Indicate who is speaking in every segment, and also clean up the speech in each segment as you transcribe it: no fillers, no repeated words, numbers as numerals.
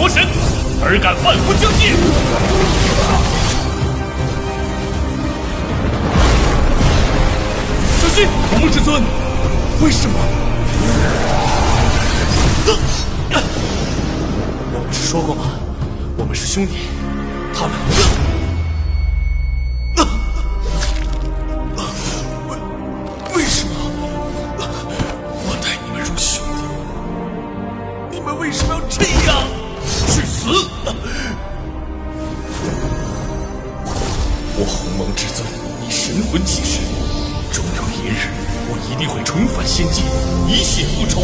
Speaker 1: 魔神，尔敢万不将计！小心，同盟至尊，为什么？我不是说过吗？我们是兄弟，他们。为什么？我待你们如兄弟，你们为什么要这样？去死！我鸿蒙至尊以神魂起誓，终有一日，我一定会重返仙界，以血复仇。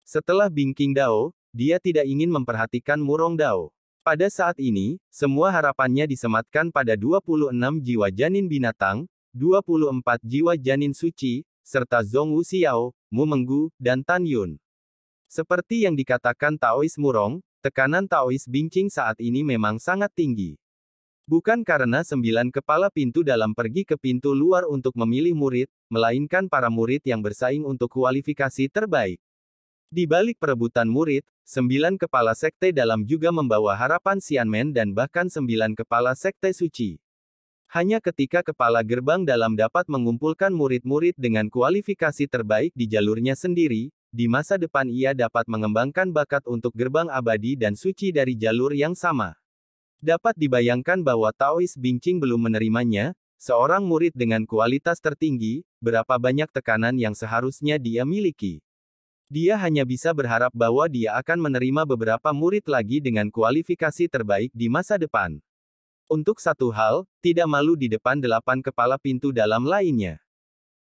Speaker 2: Setelah Bingking Dao, dia tidak ingin memperhatikan Murong Dao. Pada saat ini, semua harapannya disematkan pada 26 jiwa janin binatang, 24 jiwa janin suci, serta Zhong Wuxiao, Mu Menggu, dan Tan Yun. Seperti yang dikatakan Taois Murong, tekanan Taois Bingking saat ini memang sangat tinggi. Bukan karena 9 kepala pintu dalam pergi ke pintu luar untuk memilih murid, melainkan para murid yang bersaing untuk kualifikasi terbaik. Di balik perebutan murid, 9 kepala sekte dalam juga membawa harapan Xianmen dan bahkan 9 kepala sekte suci. Hanya ketika kepala gerbang dalam dapat mengumpulkan murid-murid dengan kualifikasi terbaik di jalurnya sendiri, di masa depan ia dapat mengembangkan bakat untuk gerbang abadi dan suci dari jalur yang sama. Dapat dibayangkan bahwa Taois Bingking belum menerimanya, seorang murid dengan kualitas tertinggi, berapa banyak tekanan yang seharusnya dia miliki. Dia hanya bisa berharap bahwa dia akan menerima beberapa murid lagi dengan kualifikasi terbaik di masa depan. Untuk satu hal, tidak malu di depan 8 kepala pintu dalam lainnya.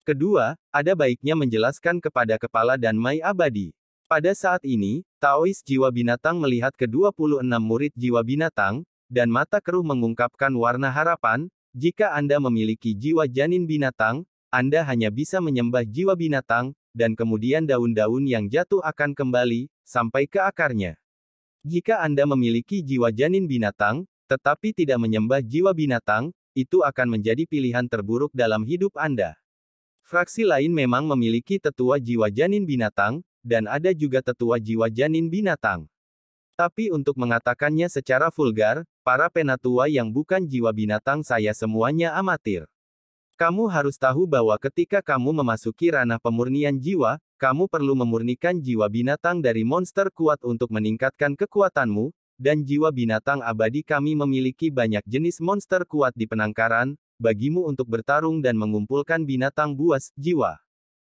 Speaker 2: Kedua, ada baiknya menjelaskan kepada kepala dan Mai abadi. Pada saat ini, Taois jiwa binatang melihat ke-26 murid jiwa binatang, dan mata keruh mengungkapkan warna harapan, jika Anda memiliki jiwa janin binatang, Anda hanya bisa menyembah jiwa binatang, dan kemudian daun-daun yang jatuh akan kembali, sampai ke akarnya. Jika Anda memiliki jiwa janin binatang, tetapi tidak menyembah jiwa binatang, itu akan menjadi pilihan terburuk dalam hidup Anda. Fraksi lain memang memiliki tetua jiwa janin binatang, dan ada juga tetua jiwa janin binatang. Tapi untuk mengatakannya secara vulgar, para penatua yang bukan jiwa binatang saya semuanya amatir. Kamu harus tahu bahwa ketika kamu memasuki ranah pemurnian jiwa, kamu perlu memurnikan jiwa binatang dari monster kuat untuk meningkatkan kekuatanmu, dan jiwa binatang abadi kami memiliki banyak jenis monster kuat di penangkaran, bagimu untuk bertarung dan mengumpulkan binatang buas, jiwa.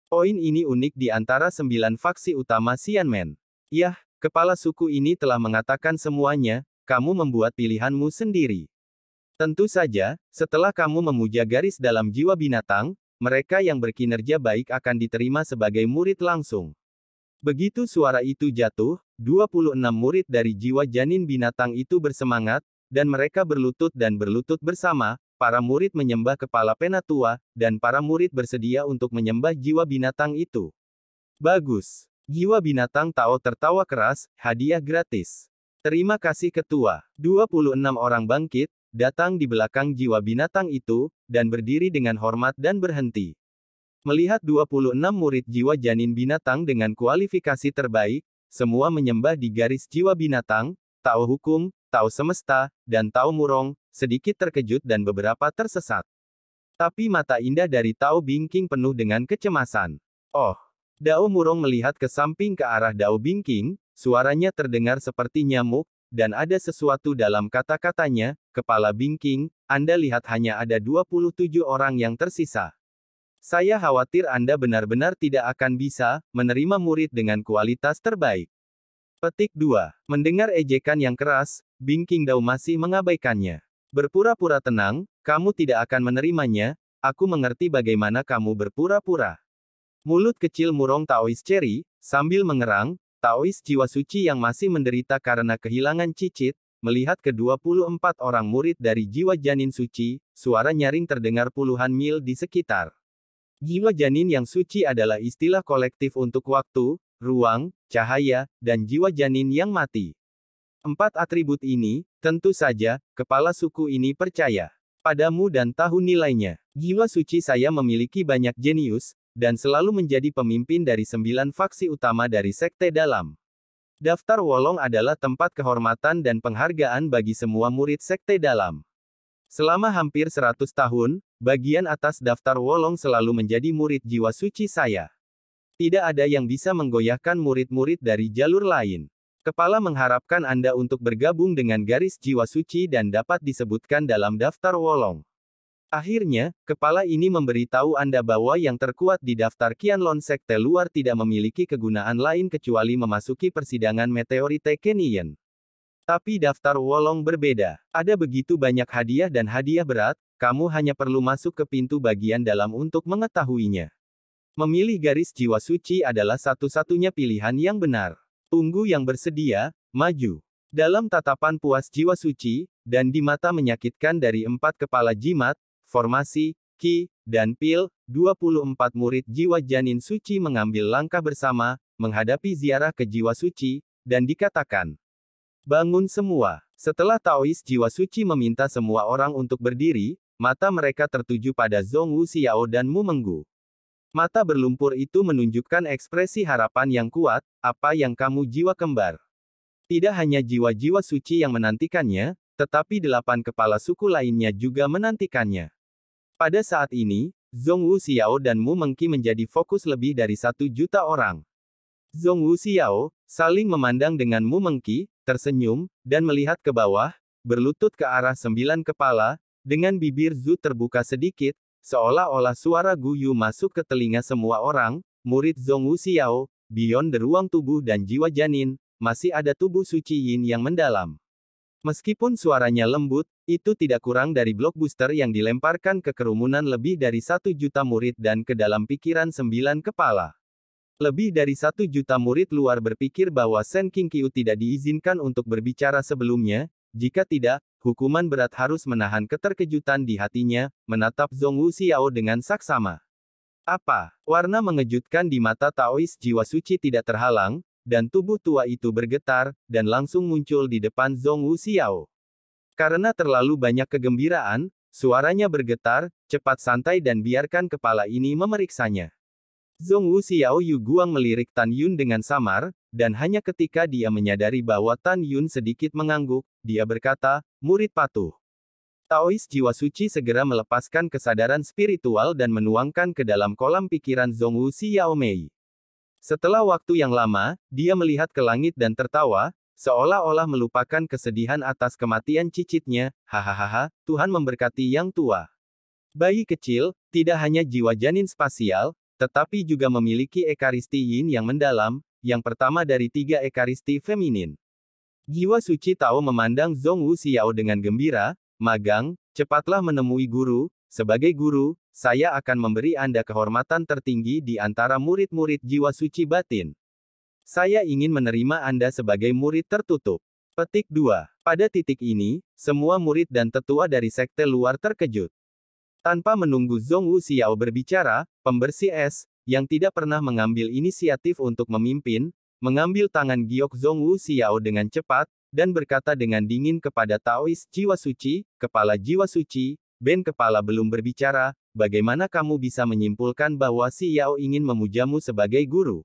Speaker 2: Poin ini unik di antara 9 faksi utama Xianmen. Yah, kepala suku ini telah mengatakan semuanya, kamu membuat pilihanmu sendiri. Tentu saja, setelah kamu memuja garis dalam jiwa binatang, mereka yang berkinerja baik akan diterima sebagai murid langsung. Begitu suara itu jatuh, 26 murid dari jiwa janin binatang itu bersemangat, dan mereka berlutut bersama, para murid menyembah kepala penatua, dan para murid bersedia untuk menyembah jiwa binatang itu. Bagus. Jiwa binatang Tao tertawa keras, hadiah gratis. Terima kasih ketua. 26 orang bangkit, datang di belakang jiwa binatang itu, dan berdiri dengan hormat dan berhenti. Melihat 26 murid jiwa janin binatang dengan kualifikasi terbaik, semua menyembah di garis jiwa binatang, Tao hukum, Tao semesta, dan Tao murong, sedikit terkejut dan beberapa tersesat. Tapi mata indah dari Tao Bingking penuh dengan kecemasan. Oh! Dao murong melihat ke samping ke arah Dao Bingking, suaranya terdengar seperti nyamuk, dan ada sesuatu dalam kata-katanya, kepala Bingking, Anda lihat hanya ada 27 orang yang tersisa. Saya khawatir Anda benar-benar tidak akan bisa menerima murid dengan kualitas terbaik. Petik 2. Mendengar ejekan yang keras, Bingking Dao masih mengabaikannya. Berpura-pura tenang, kamu tidak akan menerimanya, aku mengerti bagaimana kamu berpura-pura. Mulut kecil murong Taois Cherry, sambil mengerang, Taois jiwa suci yang masih menderita karena kehilangan cicit, melihat ke-24 orang murid dari jiwa janin suci, suara nyaring terdengar puluhan mil di sekitar. Jiwa janin yang suci adalah istilah kolektif untuk waktu, ruang, cahaya, dan jiwa janin yang mati. 4 atribut ini, tentu saja, kepala suku ini percaya. padamu dan tahu nilainya. Jiwa suci saya memiliki banyak jenius, dan selalu menjadi pemimpin dari 9 faksi utama dari Sekte Dalam. Daftar Wolong adalah tempat kehormatan dan penghargaan bagi semua murid Sekte Dalam. Selama hampir 100 tahun, bagian atas daftar Wolong selalu menjadi murid jiwa suci saya. Tidak ada yang bisa menggoyahkan murid-murid dari jalur lain. Kepala mengharapkan Anda untuk bergabung dengan garis jiwa suci dan dapat disebutkan dalam daftar Wolong. Akhirnya, kepala ini memberitahu Anda bahwa yang terkuat di daftar Qianlong Sekte luar tidak memiliki kegunaan lain kecuali memasuki persidangan Meteorite Canyon. Tapi daftar Wolong berbeda. Ada begitu banyak hadiah dan hadiah berat, kamu hanya perlu masuk ke pintu bagian dalam untuk mengetahuinya. Memilih garis jiwa suci adalah satu-satunya pilihan yang benar. Tunggu yang bersedia, maju. Dalam tatapan puas jiwa suci, dan di mata menyakitkan dari 4 kepala jimat, formasi, Qi, dan Pil, 24 murid jiwa janin suci mengambil langkah bersama, menghadapi ziarah ke jiwa suci, dan dikatakan, bangun semua. Setelah Taois jiwa suci meminta semua orang untuk berdiri, mata mereka tertuju pada Zhong Wuxiao dan Mu Menggu. Mata berlumpur itu menunjukkan ekspresi harapan yang kuat, apa yang kamu jiwa kembar. Tidak hanya jiwa-jiwa suci yang menantikannya, tetapi 8 kepala suku lainnya juga menantikannya. Pada saat ini, Zhong Wuxiao dan Mu Mengqi menjadi fokus lebih dari 1 juta orang. Zhong Wuxiao saling memandang dengan Mu Mengqi, tersenyum, dan melihat ke bawah, berlutut ke arah 9 kepala, dengan bibir Zhu terbuka sedikit, seolah-olah suara guyu masuk ke telinga semua orang, murid Zhong Wuxiao, beyond the ruang tubuh dan jiwa janin, masih ada tubuh suci Yin yang mendalam. Meskipun suaranya lembut, itu tidak kurang dari blockbuster yang dilemparkan ke kerumunan lebih dari 1 juta murid dan ke dalam pikiran 9 kepala. Lebih dari 1 juta murid luar berpikir bahwa Shen Qingqiu tidak diizinkan untuk berbicara sebelumnya, jika tidak, hukuman berat harus menahan keterkejutan di hatinya, menatap Zhong Wuxiao dengan saksama. Apa? Warna mengejutkan di mata Taois jiwa suci tidak terhalang, dan tubuh tua itu bergetar, dan langsung muncul di depan Zhong Wuxiao. Karena terlalu banyak kegembiraan, suaranya bergetar, cepat santai dan biarkan kepala ini memeriksanya. Zhong Wuxiao Yu Guang melirik Tan Yun dengan samar, dan hanya ketika dia menyadari bahwa Tan Yun sedikit mengangguk, dia berkata, murid patuh. Taois jiwa suci segera melepaskan kesadaran spiritual dan menuangkan ke dalam kolam pikiran Zhong Wuxiao Mei. Setelah waktu yang lama, dia melihat ke langit dan tertawa, seolah-olah melupakan kesedihan atas kematian cicitnya, hahaha, Tuhan memberkati yang tua. Bayi kecil, tidak hanya jiwa janin spasial, tetapi juga memiliki ekaristi yin yang mendalam, yang pertama dari 3 ekaristi feminin. Jiwa suci Tao memandang Zhong Wuxiao dengan gembira, magang, cepatlah menemui guru, sebagai guru, saya akan memberi Anda kehormatan tertinggi di antara murid-murid jiwa suci batin. Saya ingin menerima Anda sebagai murid tertutup. Petik 2. Pada titik ini, semua murid dan tetua dari sekte luar terkejut. Tanpa menunggu Zhong Wuxiao berbicara, pembersih es, yang tidak pernah mengambil inisiatif untuk memimpin, mengambil tangan giok Zhong Wuxiao dengan cepat, dan berkata dengan dingin kepada Taois jiwa suci, kepala jiwa suci, Ben kepala belum berbicara, bagaimana kamu bisa menyimpulkan bahwa si Yao ingin memujamu sebagai guru?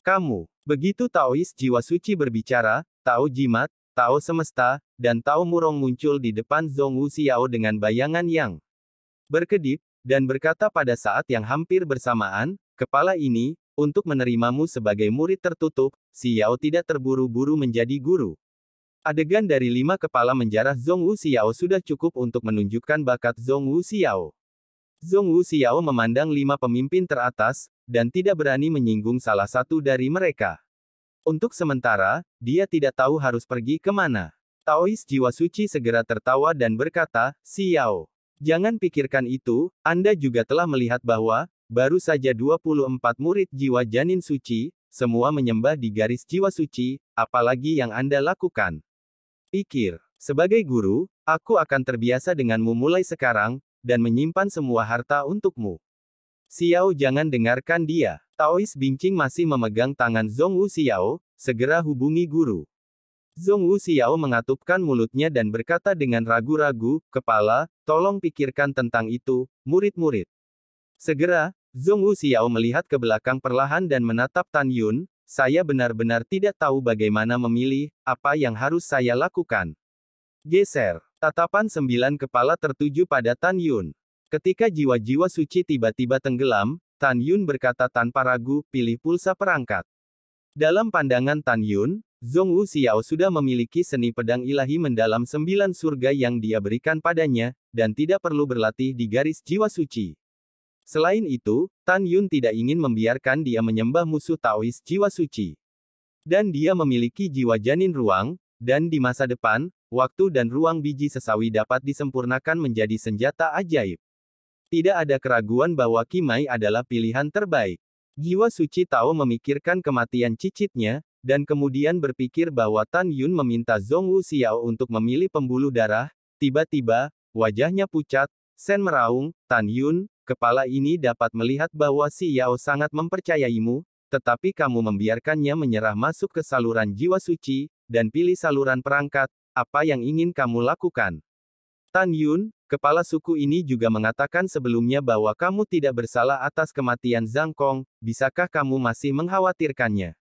Speaker 2: Kamu, begitu Taois jiwa suci berbicara, Tao jimat, Tao semesta, dan Tao murong muncul di depan Zhong Wuxiao dengan bayangan yang berkedip, dan berkata pada saat yang hampir bersamaan, kepala ini, untuk menerimamu sebagai murid tertutup, si Yao tidak terburu-buru menjadi guru. Adegan dari 5 kepala menjarah Zhong Wuxiao sudah cukup untuk menunjukkan bakat Zhong Wuxiao. Zhong Wuxiao memandang 5 pemimpin teratas, dan tidak berani menyinggung salah satu dari mereka. Untuk sementara, dia tidak tahu harus pergi kemana. Taois jiwa suci segera tertawa dan berkata, si Yao. Jangan pikirkan itu, Anda juga telah melihat bahwa, baru saja 24 murid jiwa janin suci, semua menyembah di garis jiwa suci, apalagi yang Anda lakukan. Pikir, sebagai guru, aku akan terbiasa denganmu mulai sekarang, dan menyimpan semua harta untukmu. Xiao jangan dengarkan dia. Taois Bincing masih memegang tangan Zhong Wuxiao, segera hubungi guru. Zhong Wu Xiao mengatupkan mulutnya dan berkata dengan ragu-ragu, "Kepala, tolong pikirkan tentang itu, murid-murid." Segera, Zhong Wu Xiao melihat ke belakang perlahan dan menatap Tan Yun, "Saya benar-benar tidak tahu bagaimana memilih, apa yang harus saya lakukan." Geser. Tatapan 9 kepala tertuju pada Tan Yun. Ketika jiwa-jiwa suci tiba-tiba tenggelam, Tan Yun berkata tanpa ragu, "Pilih pulsa perangkat." Dalam pandangan Tan Yun, Zhong Wu Xiao sudah memiliki seni pedang ilahi mendalam 9 surga yang dia berikan padanya, dan tidak perlu berlatih di garis jiwa suci. Selain itu, Tan Yun tidak ingin membiarkan dia menyembah musuh Taois jiwa suci. Dan dia memiliki jiwa janin ruang, dan di masa depan, waktu dan ruang biji sesawi dapat disempurnakan menjadi senjata ajaib. Tidak ada keraguan bahwa Qimai adalah pilihan terbaik. Jiwa suci Tao memikirkan kematian cicitnya, dan kemudian berpikir bahwa Tan Yun meminta Zhong Wu Xiao untuk memilih pembuluh darah. Tiba-tiba, wajahnya pucat, Sen meraung, "Tan Yun, kepala ini dapat melihat bahwa Xiao sangat mempercayaimu, tetapi kamu membiarkannya menyerah masuk ke saluran jiwa suci, dan pilih saluran perangkat, apa yang ingin kamu lakukan?" Tan Yun, kepala suku ini juga mengatakan sebelumnya bahwa kamu tidak bersalah atas kematian Zhang Kong, bisakah kamu masih mengkhawatirkannya?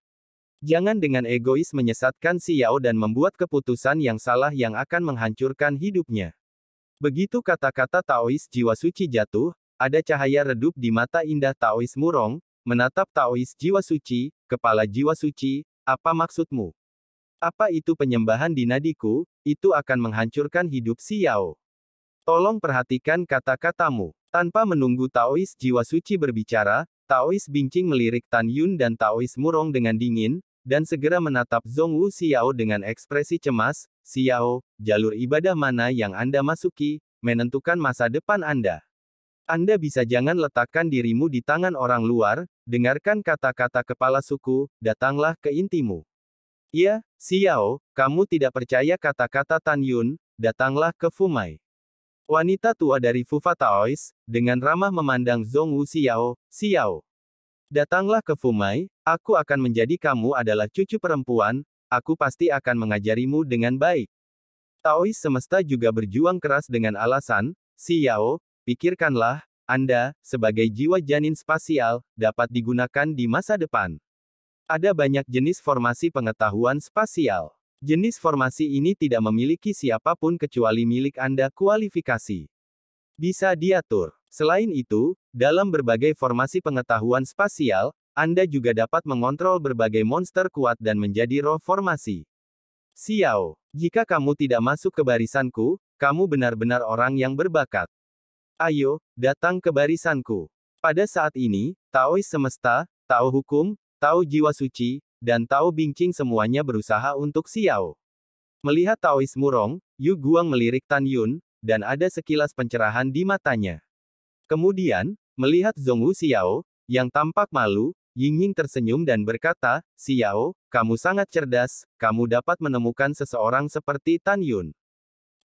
Speaker 2: Jangan dengan egois menyesatkan Xiao dan membuat keputusan yang salah yang akan menghancurkan hidupnya. Begitu kata-kata Taois jiwa suci jatuh, ada cahaya redup di mata indah Taois murong, menatap Taois jiwa suci, "Kepala jiwa suci, apa maksudmu? Apa itu penyembahan di nadiku? Itu akan menghancurkan hidup Xiao. Tolong perhatikan kata-katamu." Tanpa menunggu Taois jiwa suci berbicara, Taois Bingqing melirik Tan Yun dan Taois murong dengan dingin, dan segera menatap Zhong Wu Xiao dengan ekspresi cemas. "Xiao, jalur ibadah mana yang Anda masuki, menentukan masa depan Anda. Anda bisa jangan letakkan dirimu di tangan orang luar, dengarkan kata-kata kepala suku, datanglah ke intimu." "Ya, Xiao, kamu tidak percaya kata-kata Tan Yun, datanglah ke Fumai." Wanita tua dari Fufa Taois, dengan ramah memandang Zhong Wu Xiao, "Xiao, datanglah ke Fumai, aku akan menjadi kamu adalah cucu perempuan, aku pasti akan mengajarimu dengan baik." Taois semesta juga berjuang keras dengan alasan, "Xiao, pikirkanlah, Anda, sebagai jiwa janin spasial, dapat digunakan di masa depan. Ada banyak jenis formasi pengetahuan spasial. Jenis formasi ini tidak memiliki siapapun kecuali milik Anda kualifikasi. Bisa diatur. Selain itu, dalam berbagai formasi pengetahuan spasial, Anda juga dapat mengontrol berbagai monster kuat dan menjadi roh formasi. Xiao, jika kamu tidak masuk ke barisanku, kamu benar-benar orang yang berbakat. Ayo, datang ke barisanku." Pada saat ini, Taois semesta, Tao hukum, Tao jiwa suci, dan Tao Bingqing semuanya berusaha untuk Xiao. Melihat Taois murong, Yu Guang melirik Tan Yun, dan ada sekilas pencerahan di matanya. Kemudian, melihat Zhong Wu Xiao, yang tampak malu, Yingying tersenyum dan berkata, "Xiao, kamu sangat cerdas, kamu dapat menemukan seseorang seperti Tan Yun.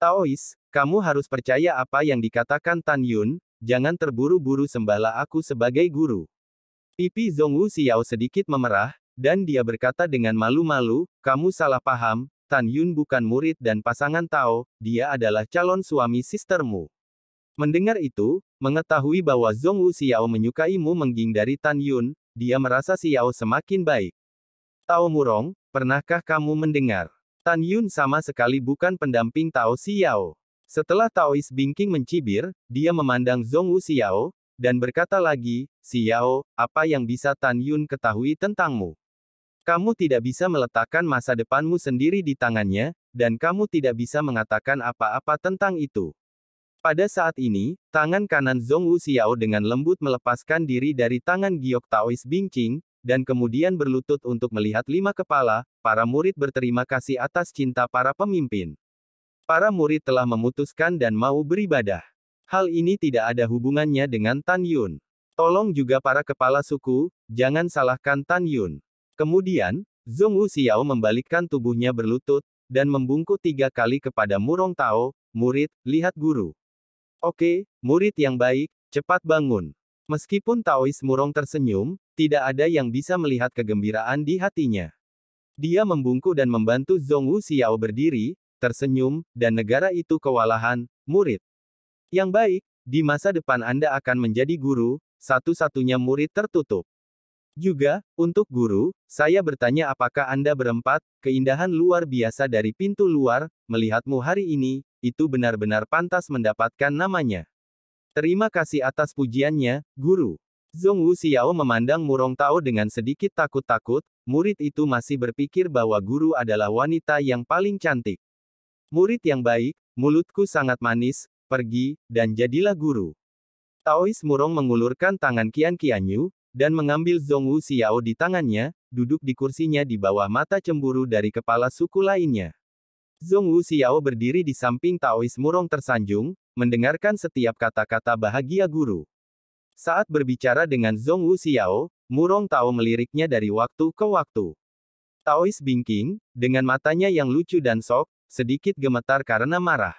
Speaker 2: Taois, kamu harus percaya apa yang dikatakan Tan Yun, jangan terburu-buru sembahlah aku sebagai guru." Pipi Zhong Wu Xiao sedikit memerah, dan dia berkata dengan malu-malu, "Kamu salah paham, Tan Yun bukan murid dan pasangan Tao, dia adalah calon suami sistermu." Mendengar itu, mengetahui bahwa Zhong Wu Xiao menyukaimu menghindari Tan Yun, dia merasa Xiao semakin baik. "Tao murong, pernahkah kamu mendengar? Tan Yun sama sekali bukan pendamping Tao Xiao." Setelah Taois Bingqing mencibir, dia memandang Zhong Wu Xiao, dan berkata lagi, "Xiao, apa yang bisa Tan Yun ketahui tentangmu? Kamu tidak bisa meletakkan masa depanmu sendiri di tangannya, dan kamu tidak bisa mengatakan apa-apa tentang itu." Pada saat ini, tangan kanan Zhong Wu Xiao dengan lembut melepaskan diri dari tangan giok Taois Bingqing, dan kemudian berlutut untuk melihat 5 kepala, para murid berterima kasih atas cinta para pemimpin. Para murid telah memutuskan dan mau beribadah. Hal ini tidak ada hubungannya dengan Tan Yun. Tolong juga para kepala suku, jangan salahkan Tan Yun. Kemudian, Zhong Wu Xiao membalikkan tubuhnya berlutut, dan membungkuk 3 kali kepada Murong Tao, "Murid, lihat guru." "Oke, murid yang baik, cepat bangun." Meskipun Taois murong tersenyum, tidak ada yang bisa melihat kegembiraan di hatinya. Dia membungkuk dan membantu Zhong Wuxiao berdiri, tersenyum, dan negara itu kewalahan, murid. Yang baik, di masa depan Anda akan menjadi guru, satu-satunya murid tertutup. Juga, untuk guru, saya bertanya apakah Anda berempat, keindahan luar biasa dari pintu luar, melihatmu hari ini, itu benar-benar pantas mendapatkan namanya. Terima kasih atas pujiannya, guru. Zhong Wuxiao memandang Murong Tao dengan sedikit takut-takut, murid itu masih berpikir bahwa guru adalah wanita yang paling cantik. Murid yang baik, mulutku sangat manis, pergi, dan jadilah guru. Taois Murong mengulurkan tangan Qian Qianyu, dan mengambil Zhong Wuxiao di tangannya, duduk di kursinya di bawah mata cemburu dari kepala suku lainnya. Zhong Wuxiao berdiri di samping Taois Murong tersanjung, mendengarkan setiap kata-kata bahagia guru. Saat berbicara dengan Zhong Wuxiao, Murong Tao meliriknya dari waktu ke waktu. Taois Bingking, dengan matanya yang lucu dan sok, sedikit gemetar karena marah.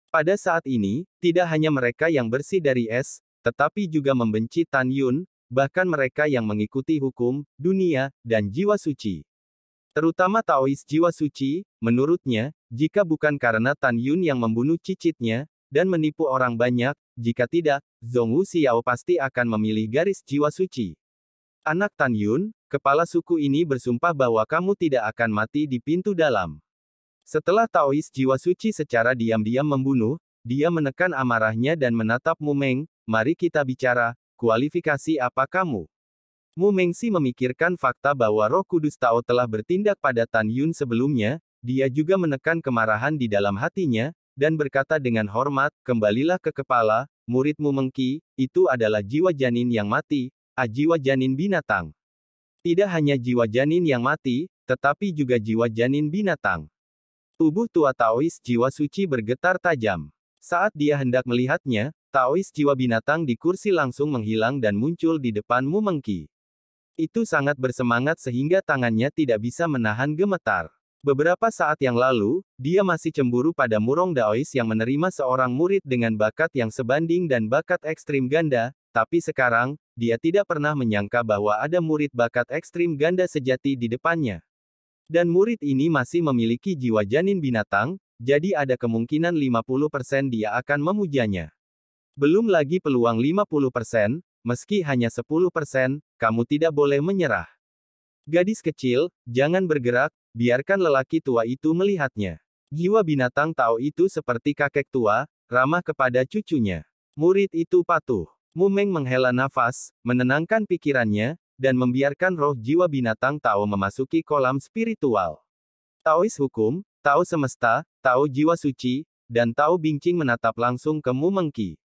Speaker 2: Pada saat ini, tidak hanya mereka yang bersih dari es, tetapi juga membenci Tan Yun, bahkan mereka yang mengikuti hukum, dunia, dan jiwa suci. Terutama Taois jiwa suci, menurutnya, jika bukan karena Tan Yun yang membunuh cicitnya, dan menipu orang banyak, jika tidak, Zhong Wuxiao pasti akan memilih garis jiwa suci. Anak Tan Yun, kepala suku ini bersumpah bahwa kamu tidak akan mati di pintu dalam. Setelah Taois jiwa suci secara diam-diam membunuh, dia menekan amarahnya dan menatap Mu Meng, mari kita bicara. Kualifikasi apa kamu? Mu Mengxi memikirkan fakta bahwa Roh Kudus Tao telah bertindak pada Tan Yun sebelumnya, dia juga menekan kemarahan di dalam hatinya, dan berkata dengan hormat, kembalilah ke kepala, murid Mu Mengqi, itu adalah jiwa janin yang mati, jiwa janin binatang. Tidak hanya jiwa janin yang mati, tetapi juga jiwa janin binatang. Tubuh tua Taois jiwa suci bergetar tajam. Saat dia hendak melihatnya, Taois jiwa binatang di kursi langsung menghilang dan muncul di depan Mu Mengqi. Itu sangat bersemangat sehingga tangannya tidak bisa menahan gemetar. Beberapa saat yang lalu, dia masih cemburu pada Murong Daois yang menerima seorang murid dengan bakat yang sebanding dan bakat ekstrim ganda, tapi sekarang, dia tidak pernah menyangka bahwa ada murid bakat ekstrim ganda sejati di depannya. Dan murid ini masih memiliki jiwa janin binatang, jadi ada kemungkinan 50% dia akan memujanya. Belum lagi peluang 50%, meski hanya 10%, kamu tidak boleh menyerah. Gadis kecil, jangan bergerak, biarkan lelaki tua itu melihatnya. Jiwa binatang Tao itu seperti kakek tua, ramah kepada cucunya. Murid itu patuh. Mu Meng menghela nafas, menenangkan pikirannya, dan membiarkan roh jiwa binatang Tao memasuki kolam spiritual. Taois hukum, Tao semesta, Tao jiwa suci, dan Tao Bingqing menatap langsung ke Mu Mengqi.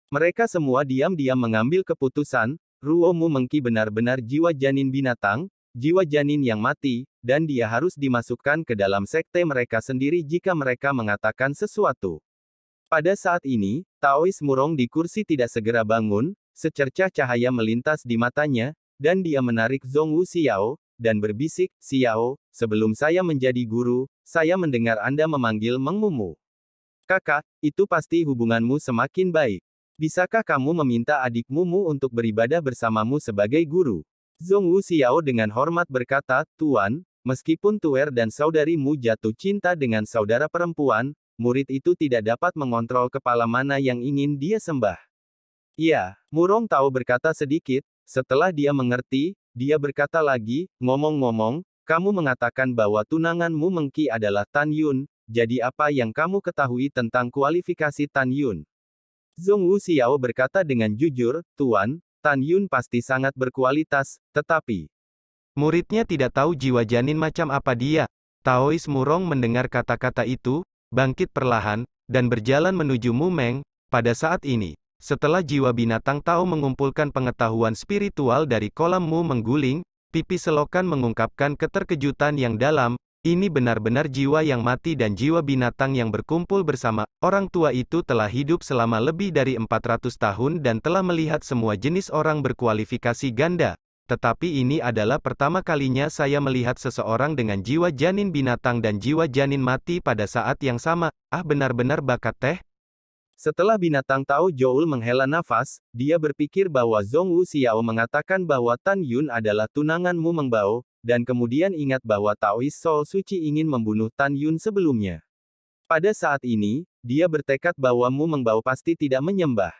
Speaker 2: Mereka semua diam-diam mengambil keputusan, Ruo Mu Mengqi benar-benar jiwa janin binatang, jiwa janin yang mati, dan dia harus dimasukkan ke dalam sekte mereka sendiri jika mereka mengatakan sesuatu. Pada saat ini, Taois Murong di kursi tidak segera bangun, secercah cahaya melintas di matanya, dan dia menarik Zhong Wuxiao, dan berbisik, Xiao, sebelum saya menjadi guru, saya mendengar Anda memanggil Meng Mumu. Kakak, itu pasti hubunganmu semakin baik. Bisakah kamu meminta adik Mumu untuk beribadah bersamamu sebagai guru? Zhong Wuxiao dengan hormat berkata, Tuan, meskipun Tuer dan saudarimu jatuh cinta dengan saudara perempuan, murid itu tidak dapat mengontrol kepala mana yang ingin dia sembah. Ya, Murong Tao berkata sedikit, setelah dia mengerti, dia berkata lagi, ngomong-ngomong, kamu mengatakan bahwa tunanganmu Mengqi adalah Tan Yun, jadi apa yang kamu ketahui tentang kualifikasi Tan Yun? Zhong Wuxiao berkata dengan jujur, Tuan, Tan Yun pasti sangat berkualitas, tetapi
Speaker 3: muridnya tidak tahu jiwa janin macam apa dia. Taois Murong mendengar kata-kata itu, bangkit perlahan, dan berjalan menuju Mu Meng. Pada saat ini, setelah jiwa binatang Tao mengumpulkan pengetahuan spiritual dari kolam Mu mengguling, pipi selokan mengungkapkan keterkejutan yang dalam, ini benar-benar jiwa yang mati dan jiwa binatang yang berkumpul bersama. Orang tua itu telah hidup selama lebih dari 400 tahun dan telah melihat semua jenis orang berkualifikasi ganda. Tetapi ini adalah pertama kalinya saya melihat seseorang dengan jiwa janin binatang dan jiwa janin mati pada saat yang sama. Benar-benar bakat teh.
Speaker 2: setelah binatang Tao Joul menghela nafas, dia berpikir bahwa Zhong Wuxiao mengatakan bahwa Tan Yun adalah tunangan Mu Mengbao, dan kemudian ingat bahwa Taois Soul Suci ingin membunuh Tan Yun sebelumnya. Pada saat ini, dia bertekad bahwa Mu Meng Bao pasti tidak menyembah.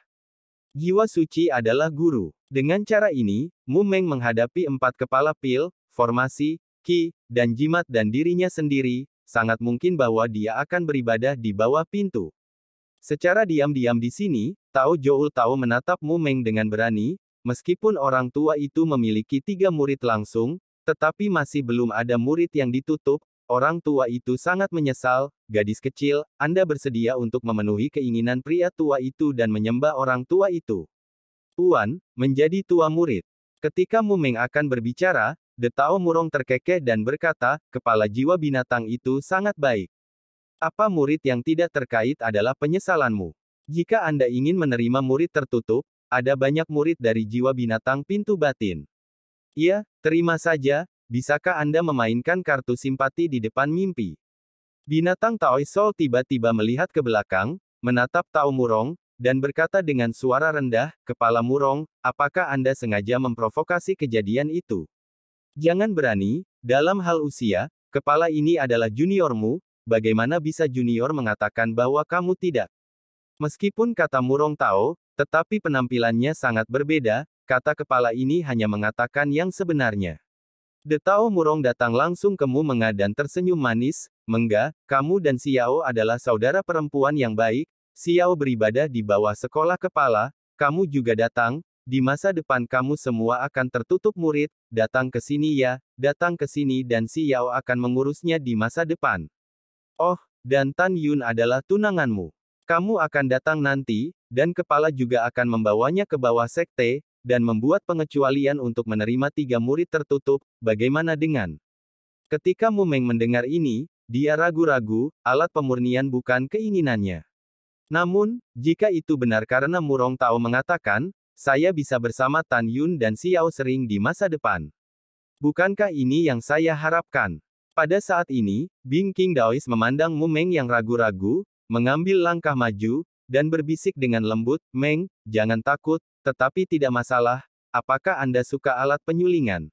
Speaker 2: Jiwa suci adalah guru. Dengan cara ini, Mu Meng menghadapi 4 kepala pil, formasi, Qi, dan jimat dan dirinya sendiri, sangat mungkin bahwa dia akan beribadah di bawah pintu. Secara diam-diam di sini, Tao Joul Tao menatap Mu Meng dengan berani, meskipun orang tua itu memiliki 3 murid langsung, tetapi masih belum ada murid yang ditutup. Orang tua itu sangat menyesal. Gadis kecil, Anda bersedia untuk memenuhi keinginan pria tua itu dan menyembah orang tua itu. Tuan, menjadi tua murid. Ketika Mu Meng akan berbicara, The Tao Murong terkekeh dan berkata, kepala jiwa binatang itu sangat baik. Apa murid yang tidak terkait adalah penyesalanmu. Jika Anda ingin menerima murid tertutup, ada banyak murid dari jiwa binatang pintu batin. Iya, terima saja. Bisakah Anda memainkan kartu simpati di depan mimpi? Binatang Taois Soul tiba-tiba melihat ke belakang, menatap Tao Murong, dan berkata dengan suara rendah, kepala Murong, apakah Anda sengaja memprovokasi kejadian itu? Jangan berani, dalam hal usia, kepala ini adalah juniormu, bagaimana bisa junior mengatakan bahwa kamu tidak? Meskipun kata Murong Tao, tetapi penampilannya sangat berbeda, kata kepala ini hanya mengatakan yang sebenarnya. The Tao Murong datang langsung ke Mu Meng dan tersenyum manis, Mengga, kamu dan Xiao adalah saudara perempuan yang baik, Xiao beribadah di bawah sekolah kepala, kamu juga datang, di masa depan kamu semua akan tertutup murid, datang ke sini ya, datang ke sini dan Xiao akan mengurusnya di masa depan. Oh, dan Tan Yun adalah tunanganmu. Kamu akan datang nanti, dan kepala juga akan membawanya ke bawah sekte, dan membuat pengecualian untuk menerima 3 murid tertutup, bagaimana dengan? Ketika Mu Meng mendengar ini, dia ragu-ragu, alat pemurnian bukan keinginannya. Namun, jika itu benar karena Murong Tao mengatakan, saya bisa bersama Tan Yun dan Xiao sering di masa depan. Bukankah ini yang saya harapkan? Pada saat ini, Bing King Daois memandang Mu Meng yang ragu-ragu, mengambil langkah maju, dan berbisik dengan lembut, Meng, jangan takut, tetapi tidak masalah, apakah Anda suka alat penyulingan?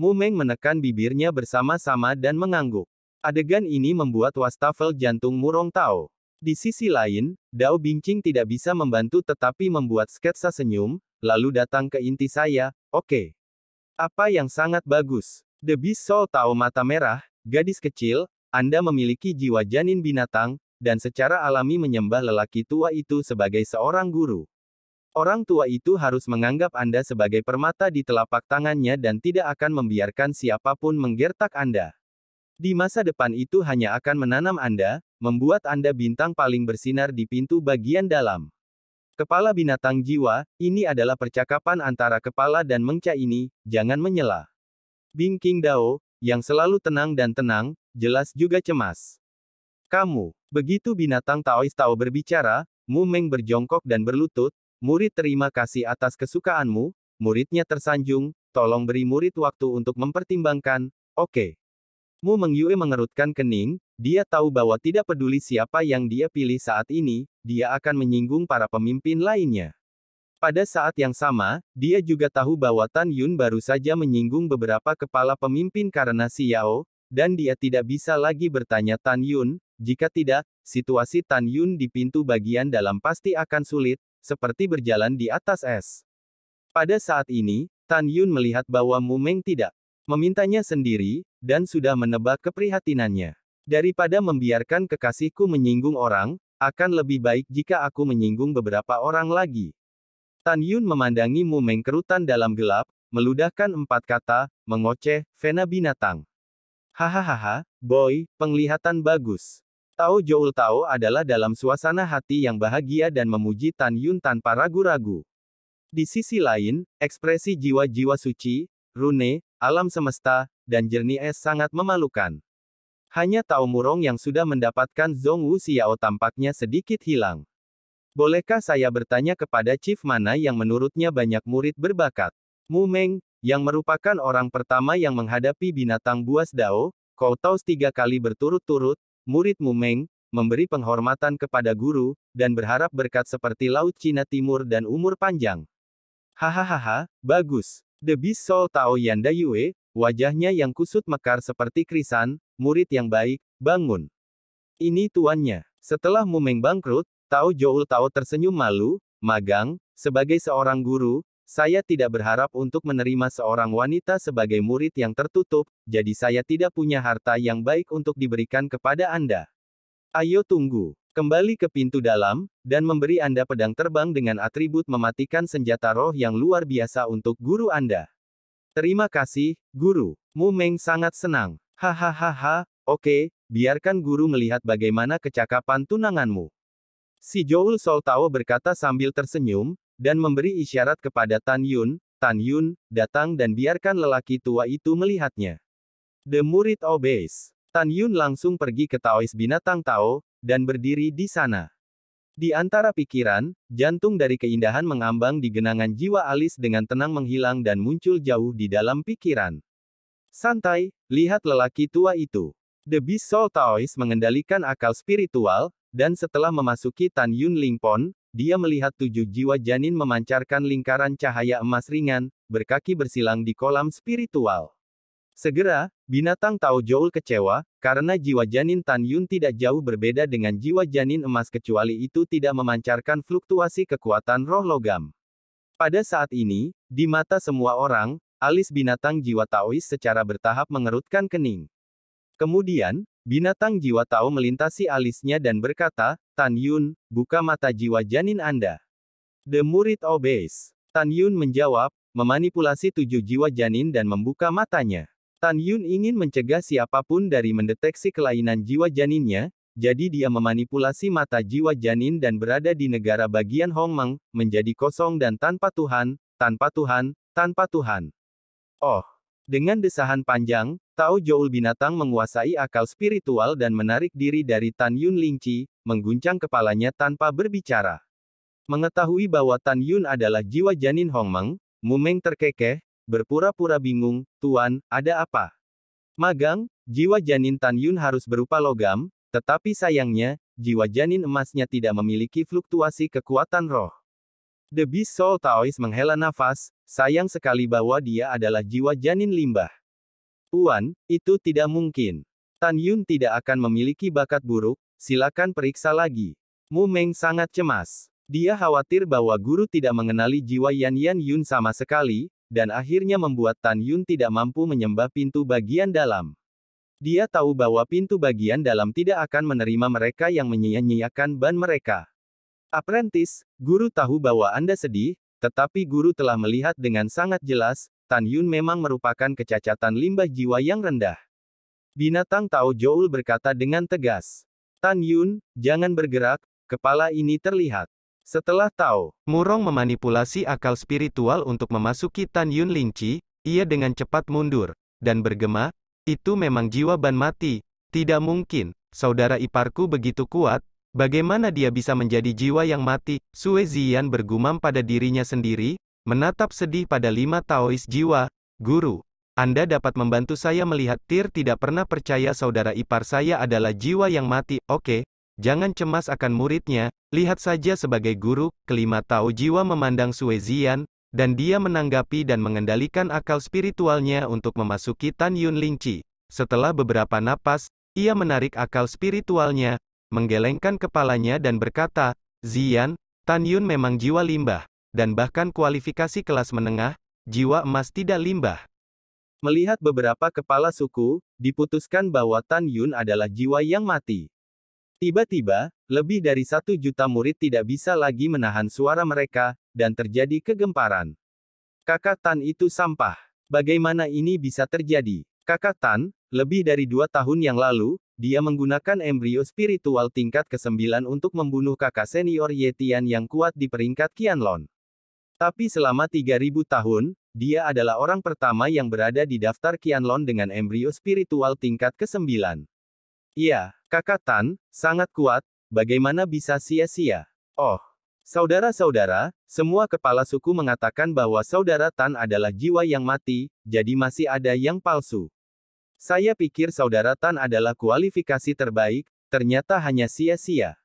Speaker 2: Mu Meng menekan bibirnya bersama-sama dan mengangguk. Adegan ini membuat wastafel jantung Murong Tao. Di sisi lain, Dao Bingqing tidak bisa membantu tetapi membuat sketsa senyum, lalu datang ke inti saya, oke. Apa yang sangat bagus. The Beast Soul Tao mata merah, gadis kecil, Anda memiliki jiwa janin binatang, dan secara alami menyembah lelaki tua itu sebagai seorang guru. Orang tua itu harus menganggap Anda sebagai permata di telapak tangannya dan tidak akan membiarkan siapapun menggertak Anda. Di masa depan itu hanya akan menanam Anda, membuat Anda bintang paling bersinar di pintu bagian dalam. Kepala binatang jiwa, ini adalah percakapan antara kepala dan Mengca ini, jangan menyela. Bing King Dao, yang selalu tenang dan tenang, jelas juga cemas. Kamu, begitu binatang Taois Tao berbicara, Mu Meng berjongkok dan berlutut, murid terima kasih atas kesukaanmu, muridnya tersanjung, tolong beri murid waktu untuk mempertimbangkan, oke. Mu Meng Yue mengerutkan kening, dia tahu bahwa tidak peduli siapa yang dia pilih saat ini, dia akan menyinggung para pemimpin lainnya. Pada saat yang sama, dia juga tahu bahwa Tan Yun baru saja menyinggung beberapa kepala pemimpin karena Xiao, dan dia tidak bisa lagi bertanya Tan Yun, jika tidak, situasi Tan Yun di pintu bagian dalam pasti akan sulit, seperti berjalan di atas es. Pada saat ini, Tan Yun melihat bahwa Mu Meng tidak memintanya sendiri, dan sudah menebak keprihatinannya. Daripada membiarkan kekasihku menyinggung orang, akan lebih baik jika aku menyinggung beberapa orang lagi. Tan Yun memandangi Mu Meng kerutan dalam gelap, meludahkan 4 kata, mengoceh, vena binatang. Hahaha, boy, penglihatan bagus. Tao Joul Tao adalah dalam suasana hati yang bahagia dan memuji Tan Yun tanpa ragu-ragu. Di sisi lain, ekspresi jiwa-jiwa suci, rune, alam semesta, dan jernih es sangat memalukan. Hanya Tao Murong yang sudah mendapatkan Zhong Wu Xiao tampaknya sedikit hilang. Bolehkah saya bertanya kepada Chief mana yang menurutnya banyak murid berbakat? Mu Meng, yang merupakan orang pertama yang menghadapi binatang buas Dao, kau tahu 3 kali berturut-turut, murid Mu Meng, memberi penghormatan kepada guru, dan berharap berkat seperti Laut Cina Timur dan umur panjang. Hahaha, bagus. The Beast Soul Tao Yanda Yue, wajahnya yang kusut mekar seperti krisan, murid yang baik, bangun. Ini tuannya. Setelah Mumeng bangkrut, Tao Joul Tao tersenyum malu, magang, sebagai seorang guru, saya tidak berharap untuk menerima seorang wanita sebagai murid yang tertutup, jadi saya tidak punya harta yang baik untuk diberikan kepada Anda. Ayo tunggu. Kembali ke pintu dalam, dan memberi Anda pedang terbang dengan atribut mematikan senjata roh yang luar biasa untuk guru Anda. Terima kasih, guru. Mumeng sangat senang. Hahaha, oke, biarkan guru melihat bagaimana kecakapan tunanganmu. Si Joul Sol Tao berkata sambil tersenyum, dan memberi isyarat kepada Tan Yun, datang dan biarkan lelaki tua itu melihatnya. The murid obeys. Tan Yun langsung pergi ke Taois binatang Tao, dan berdiri di sana. Di antara pikiran, jantung dari keindahan mengambang di genangan jiwa alis dengan tenang menghilang dan muncul jauh di dalam pikiran. Santai, lihat lelaki tua itu. The Beast Soul Taois mengendalikan akal spiritual, dan setelah memasuki Tan Yun Lingpon, dia melihat 7 jiwa janin memancarkan lingkaran cahaya emas ringan, berkaki bersilang di kolam spiritual. Segera, binatang Tao Joul kecewa, karena jiwa janin Tan Yun tidak jauh berbeda dengan jiwa janin emas kecuali itu tidak memancarkan fluktuasi kekuatan roh logam. Pada saat ini, di mata semua orang, alis binatang jiwa Taois secara bertahap mengerutkan kening. Kemudian, binatang jiwa Tao melintasi alisnya dan berkata, Tan Yun, buka mata jiwa janin Anda. The murid obeys. Tan Yun menjawab, memanipulasi 7 jiwa janin dan membuka matanya. Tan Yun ingin mencegah siapapun dari mendeteksi kelainan jiwa janinnya, jadi dia memanipulasi mata jiwa janin dan berada di negara bagian Hongmeng, menjadi kosong dan tanpa Tuhan, tanpa Tuhan, tanpa Tuhan. Oh! Dengan desahan panjang, Tao Joul binatang menguasai akal spiritual dan menarik diri dari Tan Yun Lingqi, mengguncang kepalanya tanpa berbicara. Mengetahui bahwa Tan Yun adalah jiwa janin Hongmeng, Mumeng terkekeh, berpura-pura bingung, Tuan, ada apa? Magang, jiwa janin Tan Yun harus berupa logam, tetapi sayangnya, jiwa janin emasnya tidak memiliki fluktuasi kekuatan roh. The Beast Soul Taois menghela nafas, sayang sekali bahwa dia adalah jiwa janin limbah. Tuan, itu tidak mungkin. Tan Yun tidak akan memiliki bakat buruk, silakan periksa lagi. Mumeng sangat cemas. Dia khawatir bahwa guru tidak mengenali jiwa Yan Yun sama sekali, dan akhirnya membuat Tan Yun tidak mampu menyembah pintu bagian dalam. Dia tahu bahwa pintu bagian dalam tidak akan menerima mereka yang menyia-nyiakan ban mereka. Apprentice, guru tahu bahwa Anda sedih, tetapi guru telah melihat dengan sangat jelas, Tan Yun memang merupakan kecacatan limbah jiwa yang rendah. Binatang Tao Joul berkata dengan tegas. Tan Yun, jangan bergerak, kepala ini terlihat. Setelah Tao
Speaker 3: Murong memanipulasi akal spiritual untuk memasuki Tan Yun Lingqi, ia dengan cepat mundur, dan bergema, itu memang jiwa ban mati, tidak mungkin, saudara iparku begitu kuat, bagaimana dia bisa menjadi jiwa yang mati? Sue Ziyan bergumam pada dirinya sendiri, menatap sedih pada 5 Taois jiwa. Guru, Anda dapat membantu saya melihat Tir tidak pernah percaya saudara ipar saya adalah jiwa yang mati. Oke, jangan cemas akan muridnya, lihat saja sebagai guru. Kelima Tao jiwa memandang Sue Ziyan, dan dia menanggapi dan mengendalikan akal spiritualnya untuk memasuki Tan Yun Lingqi. Setelah beberapa napas, ia menarik akal spiritualnya, menggelengkan kepalanya dan berkata, Ziyan, Tan Yun memang jiwa limbah, dan bahkan kualifikasi kelas menengah, jiwa emas tidak limbah.
Speaker 2: Melihat beberapa kepala suku, diputuskan bahwa Tan Yun adalah jiwa yang mati. Tiba-tiba, lebih dari 1 juta murid tidak bisa lagi menahan suara mereka, dan terjadi kegemparan. Kakak Tan itu sampah. Bagaimana ini bisa terjadi? Kakak Tan, lebih dari 2 tahun yang lalu, dia menggunakan embrio spiritual tingkat ke-9 untuk membunuh kakak senior Yetian yang kuat di peringkat Qianlong. Tapi selama 3000 tahun, dia adalah orang pertama yang berada di daftar Qianlong dengan embrio spiritual tingkat ke-9. Iya, kakak Tan, sangat kuat, bagaimana bisa sia-sia? Oh, saudara-saudara, semua kepala suku mengatakan bahwa saudara Tan adalah jiwa yang mati, jadi masih ada yang palsu. Saya pikir saudara Tan adalah kualifikasi terbaik, ternyata hanya sia-sia.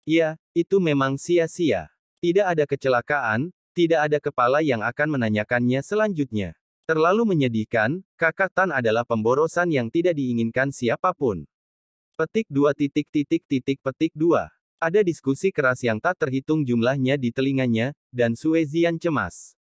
Speaker 2: Iya, itu memang sia-sia. Tidak ada kecelakaan, tidak ada kepala yang akan menanyakannya selanjutnya. Terlalu menyedihkan, Kakak Tan adalah pemborosan yang tidak diinginkan siapapun. Petik 2. Ada diskusi keras yang tak terhitung jumlahnya di telinganya, dan Sue Zian cemas.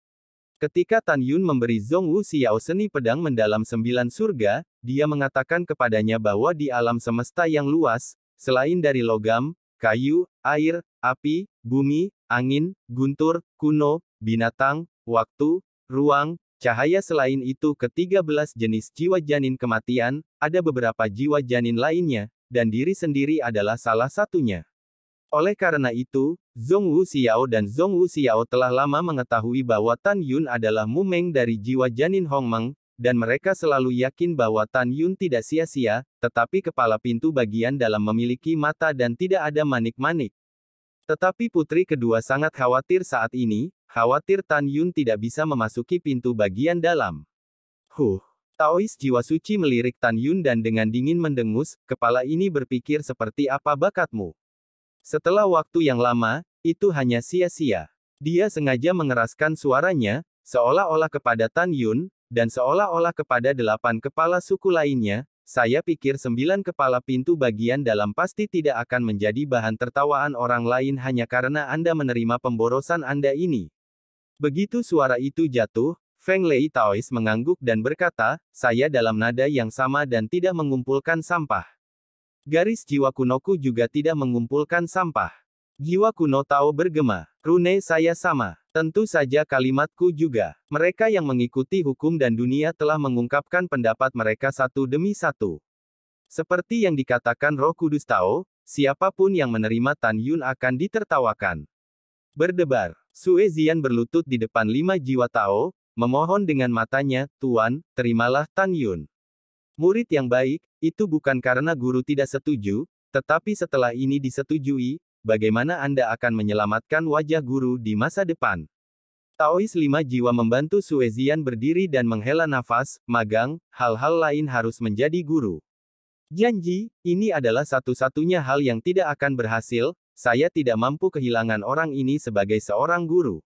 Speaker 2: Ketika Tan Yun memberi Zhong Wu Xiao seni pedang mendalam 9 surga, dia mengatakan kepadanya bahwa di alam semesta yang luas, selain dari logam, kayu, air, api, bumi, angin, guntur, kuno, binatang, waktu, ruang, cahaya, selain itu ke-13 jenis jiwa janin kematian, ada beberapa jiwa janin lainnya, dan diri sendiri adalah salah satunya. Oleh karena itu, Zhong Wu Xiao dan Zhong Wu Xiao telah lama mengetahui bahwa Tan Yun adalah Mumeng dari jiwa janin Hongmeng, dan mereka selalu yakin bahwa Tan Yun tidak sia-sia, tetapi kepala pintu bagian dalam memiliki mata dan tidak ada manik-manik. Tetapi putri kedua sangat khawatir saat ini, khawatir Tan Yun tidak bisa memasuki pintu bagian dalam. Taois jiwa suci melirik Tan Yun dan dengan dingin mendengus, kepala ini berpikir seperti apa bakatmu. Setelah waktu yang lama, itu hanya sia-sia. Dia sengaja mengeraskan suaranya, seolah-olah kepada Tan Yun, dan seolah-olah kepada 8 kepala suku lainnya, saya pikir 9 kepala pintu bagian dalam pasti tidak akan menjadi bahan tertawaan orang lain hanya karena Anda menerima pemborosan Anda ini. Begitu suara itu jatuh, Feng Lei Taois mengangguk dan berkata, saya dalam nada yang sama dan tidak mengumpulkan sampah. Garis jiwa kunoku juga tidak mengumpulkan sampah. Jiwa kuno Tao bergema. Rune saya sama. Tentu saja kalimatku juga. Mereka yang mengikuti hukum dan dunia telah mengungkapkan pendapat mereka satu demi satu. Seperti yang dikatakan Roh Kudus Tao, siapapun yang menerima Tan Yun akan ditertawakan. Berdebar. Sue Zian berlutut di depan 5 jiwa Tao, memohon dengan matanya, Tuan, terimalah Tan Yun. Murid yang baik, itu bukan karena guru tidak setuju, tetapi setelah ini disetujui, bagaimana Anda akan menyelamatkan wajah guru di masa depan? Taois 5 jiwa membantu Sue Zian berdiri dan menghela nafas, magang, hal-hal lain harus menjadi guru. Janji, ini adalah satu-satunya hal yang tidak akan berhasil, saya tidak mampu kehilangan orang ini sebagai seorang guru.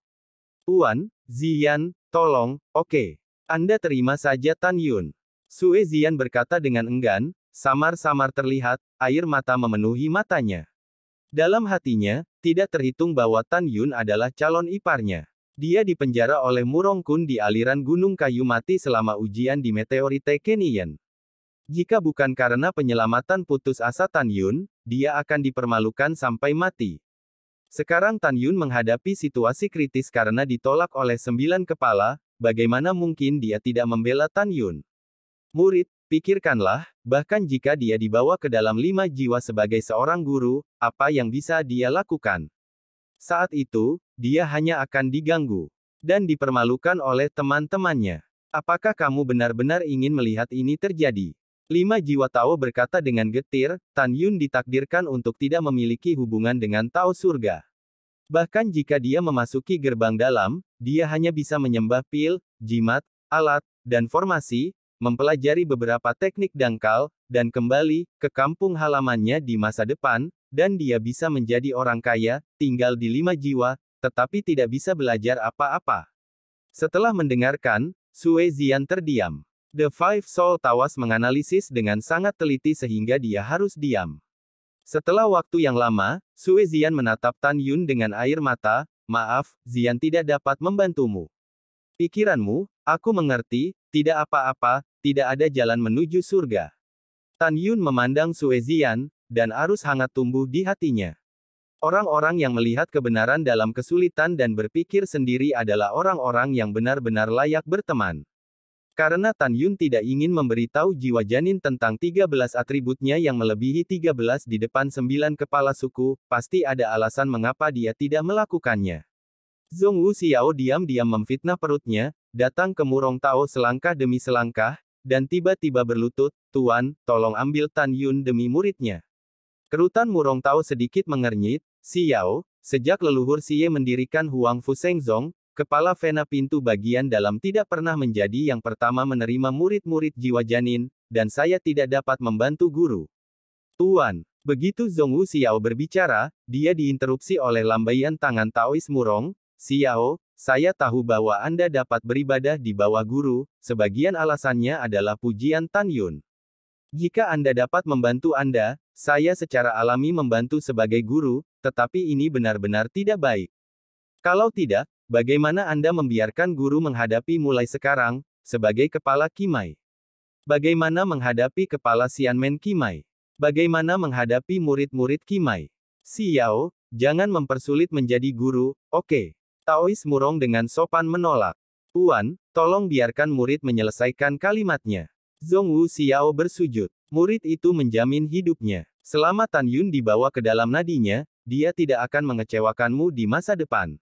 Speaker 2: Tuan, Zian, tolong, oke. Anda terima saja Tan Yun. Sue Zian berkata dengan enggan, samar-samar terlihat, air mata memenuhi matanya. Dalam hatinya, tidak terhitung bahwa Tan Yun adalah calon iparnya. Dia dipenjara oleh Murong Kun di aliran Gunung Kayu Mati selama ujian di Meteorite Canyon. Jika bukan karena penyelamatan putus asa Tan Yun, dia akan dipermalukan sampai mati. Sekarang Tan Yun menghadapi situasi kritis karena ditolak oleh 9 kepala, bagaimana mungkin dia tidak membela Tan Yun? Murid, pikirkanlah, bahkan jika dia dibawa ke dalam 5 jiwa sebagai seorang guru, apa yang bisa dia lakukan? Saat itu, dia hanya akan diganggu dan dipermalukan oleh teman-temannya. Apakah kamu benar-benar ingin melihat ini terjadi? 5 jiwa Tao berkata dengan getir, Tan Yun ditakdirkan untuk tidak memiliki hubungan dengan Tao surga. Bahkan jika dia memasuki gerbang dalam, dia hanya bisa menyembah pil, jimat, alat, dan formasi, mempelajari beberapa teknik dangkal, dan kembali ke kampung halamannya di masa depan, dan dia bisa menjadi orang kaya, tinggal di 5 jiwa, tetapi tidak bisa belajar apa-apa. Setelah mendengarkan, Sue Zian terdiam. The Five Soul Tawas menganalisis dengan sangat teliti sehingga dia harus diam. Setelah waktu yang lama, Sue Zian menatap Tan Yun dengan air mata, maaf, Zian tidak dapat membantumu. Pikiranmu, aku mengerti, tidak apa-apa, tidak ada jalan menuju surga. Tan Yun memandang Sue Zian, dan arus hangat tumbuh di hatinya. Orang-orang yang melihat kebenaran dalam kesulitan dan berpikir sendiri adalah orang-orang yang benar-benar layak berteman. Karena Tan Yun tidak ingin memberitahu jiwa janin tentang 13 atributnya yang melebihi 13 di depan 9 kepala suku, pasti ada alasan mengapa dia tidak melakukannya. Zhong Wu Xiao diam-diam memfitnah perutnya, datang ke Murong Tao selangkah demi selangkah, dan tiba-tiba berlutut, Tuan, tolong ambil Tan Yun demi muridnya. Kerutan Murong Tao sedikit mengernyit, Xiao, sejak leluhur Xie mendirikan Huang Fu Shengzong, kepala Vena pintu bagian dalam tidak pernah menjadi yang pertama menerima murid-murid jiwa janin, dan saya tidak dapat membantu guru. Tuan, begitu Zhong Wu Xiao berbicara, dia diinterupsi oleh lambaian tangan Taois Murong, Xiao, saya tahu bahwa Anda dapat beribadah di bawah guru, sebagian alasannya adalah pujian Tan Yun. Jika Anda dapat membantu Anda, saya secara alami membantu sebagai guru, tetapi ini benar-benar tidak baik. Kalau tidak, bagaimana Anda membiarkan guru menghadapi mulai sekarang, sebagai kepala Kimai? Bagaimana menghadapi kepala Xianmen Kimai? Bagaimana menghadapi murid-murid Kimai? Xiao, jangan mempersulit menjadi guru, oke? Taois Murong dengan sopan menolak. Tuan, tolong biarkan murid menyelesaikan kalimatnya. Zhongwu Xiao bersujud. Murid itu menjamin hidupnya. Selama Tan Yun dibawa ke dalam nadinya, dia tidak akan mengecewakanmu di masa depan.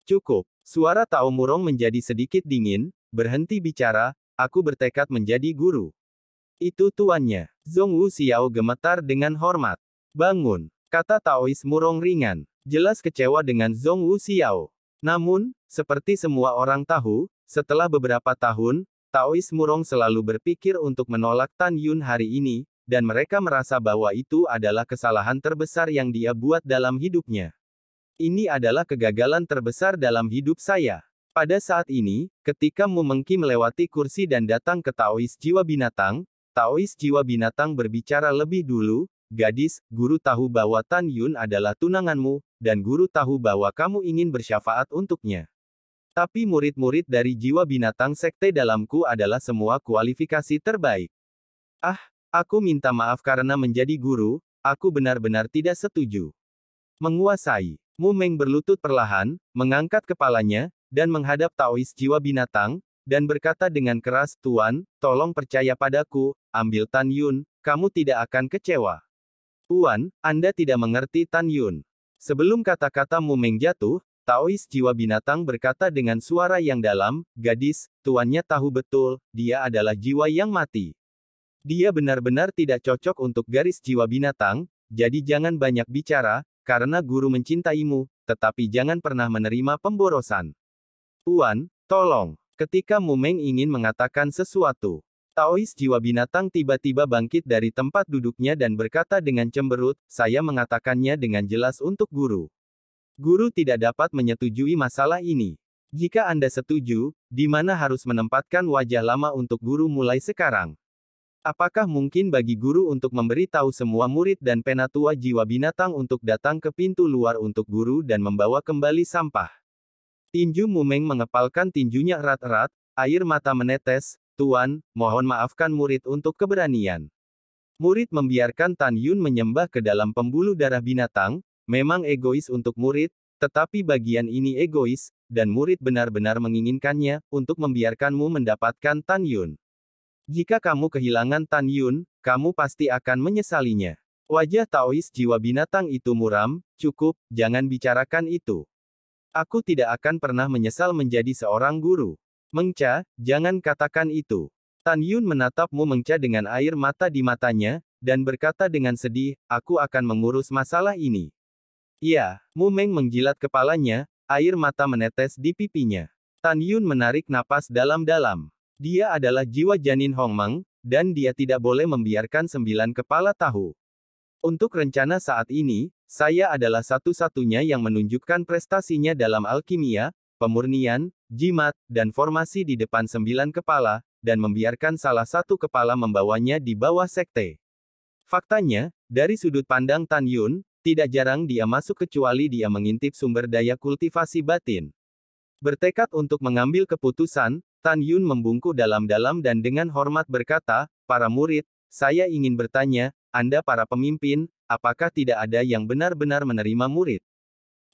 Speaker 2: Cukup. Suara Tao Murong menjadi sedikit dingin, berhenti bicara, aku bertekad menjadi guru. Itu tuannya. Zhongwu Xiao gemetar dengan hormat. Bangun, kata Taois Murong ringan. Jelas kecewa dengan Zhongwu Xiao. Namun, seperti semua orang tahu, setelah beberapa tahun, Taois Murong selalu berpikir untuk menolak Tan Yun hari ini, dan mereka merasa bahwa itu adalah kesalahan terbesar yang dia buat dalam hidupnya. Ini adalah kegagalan terbesar dalam hidup saya. Pada saat ini, ketika Mu Mengki melewati kursi dan datang ke Taois Jiwa Binatang berbicara lebih dulu, gadis, guru tahu bahwa Tan Yun adalah tunanganmu, dan guru tahu bahwa kamu ingin bersyafaat untuknya. Tapi murid-murid dari Jiwa Binatang Sekte dalamku adalah semua kualifikasi terbaik. Ah, aku minta maaf karena menjadi guru, aku benar-benar tidak setuju. Menguasai. Mu Meng berlutut perlahan, mengangkat kepalanya, dan menghadap Taois Jiwa Binatang, dan berkata dengan keras, Tuan, tolong percaya padaku, ambil Tan Yun, kamu tidak akan kecewa. Tuan, Anda tidak mengerti Tan Yun. Sebelum kata-kata Mu Meng jatuh, Taois Jiwa Binatang berkata dengan suara yang dalam, gadis, tuannya tahu betul, dia adalah jiwa yang mati. Dia benar-benar tidak cocok untuk garis jiwa binatang, jadi jangan banyak bicara, karena guru mencintaimu, tetapi jangan pernah menerima pemborosan. Tuan, tolong. Ketika Mu Meng ingin mengatakan sesuatu, Taois Jiwa Binatang tiba-tiba bangkit dari tempat duduknya dan berkata dengan cemberut, saya mengatakannya dengan jelas untuk guru. Guru tidak dapat menyetujui masalah ini. Jika Anda setuju, di mana harus menempatkan wajah lama untuk guru mulai sekarang? Apakah mungkin bagi guru untuk memberi tahu semua murid dan penatua Jiwa Binatang untuk datang ke pintu luar untuk guru dan membawa kembali sampah? Tinju Mu Meng mengepalkan tinjunya erat-erat, air mata menetes, Tuan, mohon maafkan murid untuk keberanian. Murid membiarkan Tan Yun menyembah ke dalam pembuluh darah binatang, memang egois untuk murid, tetapi bagian ini egois, dan murid benar-benar menginginkannya, untuk membiarkanmu mendapatkan Tan Yun. Jika kamu kehilangan Tan Yun, kamu pasti akan menyesalinya. Wajah Taois Jiwa Binatang itu muram, cukup, jangan bicarakan itu. Aku tidak akan pernah menyesal menjadi seorang guru. Mengca, jangan katakan itu. Tan Yun menatap Mu Mengca dengan air mata di matanya, dan berkata dengan sedih, aku akan mengurus masalah ini. Ya, Mu Meng menjilat kepalanya, air mata menetes di pipinya. Tan Yun menarik napas dalam-dalam. Dia adalah jiwa janin Hongmeng, dan dia tidak boleh membiarkan 9 kepala tahu. Untuk rencana saat ini, saya adalah satu-satunya yang menunjukkan prestasinya dalam alkimia, pemurnian, jimat, dan formasi di depan 9 kepala, dan membiarkan salah satu kepala membawanya di bawah sekte. Faktanya, dari sudut pandang Tan Yun, tidak jarang dia masuk kecuali dia mengintip sumber daya kultivasi batin. Bertekad untuk mengambil keputusan, Tan Yun membungkuk dalam-dalam dan dengan hormat berkata, para murid, saya ingin bertanya, Anda para pemimpin, apakah tidak ada yang benar-benar menerima murid?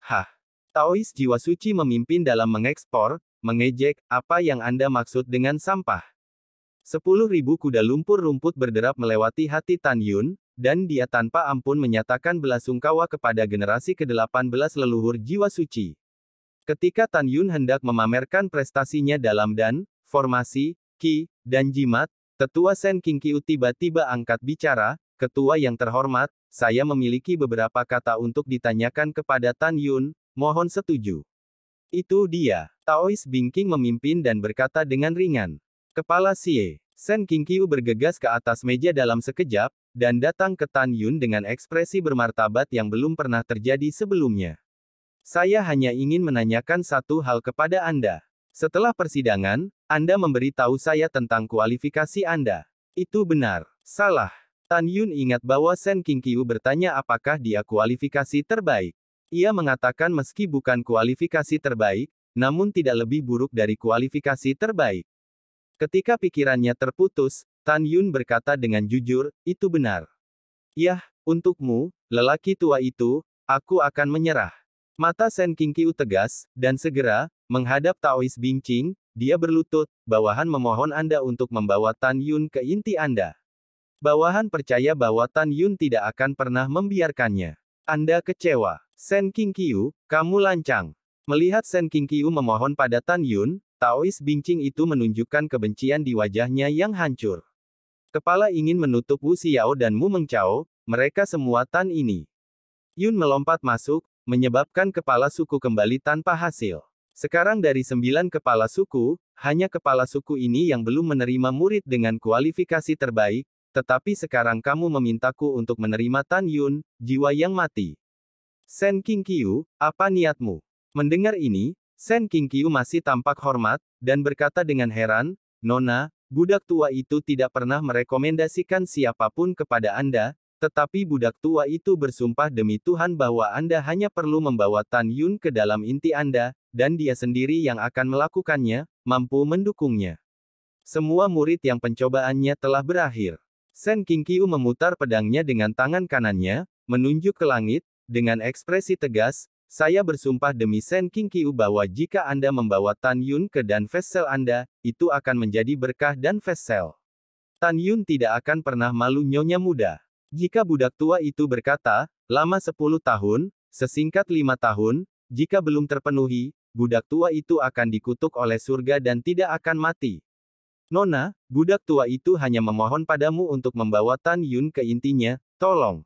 Speaker 2: Hah? Taois Jiwa Suci memimpin dalam mengekspor, mengejek, apa yang Anda maksud dengan sampah? 10.000 kuda lumpur rumput berderap melewati hati Tan Yun, dan dia tanpa ampun menyatakan belasungkawa kepada generasi ke-18 leluhur Jiwa Suci. Ketika Tan Yun hendak memamerkan prestasinya dalam dan, formasi, ki, dan jimat, Tetua Sen Qingqiu tiba-tiba angkat bicara, Ketua yang terhormat, saya memiliki beberapa kata untuk ditanyakan kepada Tan Yun, mohon setuju. Itu dia. Taois Bingking memimpin dan berkata dengan ringan. Kepala Xie. Sen Qingqiu bergegas ke atas meja dalam sekejap, dan datang ke Tan Yun dengan ekspresi bermartabat yang belum pernah terjadi sebelumnya. Saya hanya ingin menanyakan satu hal kepada Anda. Setelah persidangan, Anda memberitahu saya tentang kualifikasi Anda. Itu benar. Salah. Tan Yun ingat bahwa Shen Qingqiu bertanya apakah dia kualifikasi terbaik. Ia mengatakan meski bukan kualifikasi terbaik, namun tidak lebih buruk dari kualifikasi terbaik. Ketika pikirannya terputus, Tan Yun berkata dengan jujur, itu benar. Yah, untukmu, lelaki tua itu, aku akan menyerah. Mata Shen Qingqiu tegas, dan segera, menghadap Taois Bingqing, dia berlutut, bawahan memohon Anda untuk membawa Tan Yun ke inti Anda. Bawahan percaya bahwa Tan Yun tidak akan pernah membiarkannya. Anda kecewa. Shen Qingqiu, kamu lancang. Melihat Shen Qingqiu memohon pada Tan Yun, Taois Bingqing itu menunjukkan kebencian di wajahnya yang hancur. Kepala ingin menutup Wu Xiao dan Mu Mengchao, mereka semua Tan ini. Yun melompat masuk, menyebabkan kepala suku kembali tanpa hasil. Sekarang dari 9 kepala suku, hanya kepala suku ini yang belum menerima murid dengan kualifikasi terbaik, tetapi sekarang kamu memintaku untuk menerima Tan Yun, jiwa yang mati. Shen Qingqiu, apa niatmu? Mendengar ini, Shen Qingqiu masih tampak hormat, dan berkata dengan heran, Nona, budak tua itu tidak pernah merekomendasikan siapapun kepada Anda, tetapi budak tua itu bersumpah demi Tuhan bahwa Anda hanya perlu membawa Tan Yun ke dalam inti Anda, dan dia sendiri yang akan melakukannya, mampu mendukungnya. Semua murid yang pencobaannya telah berakhir. Shen Qingqiu memutar pedangnya dengan tangan kanannya, menunjuk ke langit, dengan ekspresi tegas, saya bersumpah demi Shen Qingqiu bahwa jika Anda membawa Tan Yun ke Dan Festival Anda, itu akan menjadi berkah Dan Festival. Tan Yun tidak akan pernah malu nyonya muda. Jika budak tua itu berkata, lama 10 tahun, sesingkat 5 tahun, jika belum terpenuhi, budak tua itu akan dikutuk oleh surga dan tidak akan mati. Nona, budak tua itu hanya memohon padamu untuk membawa Tan Yun ke intinya, tolong.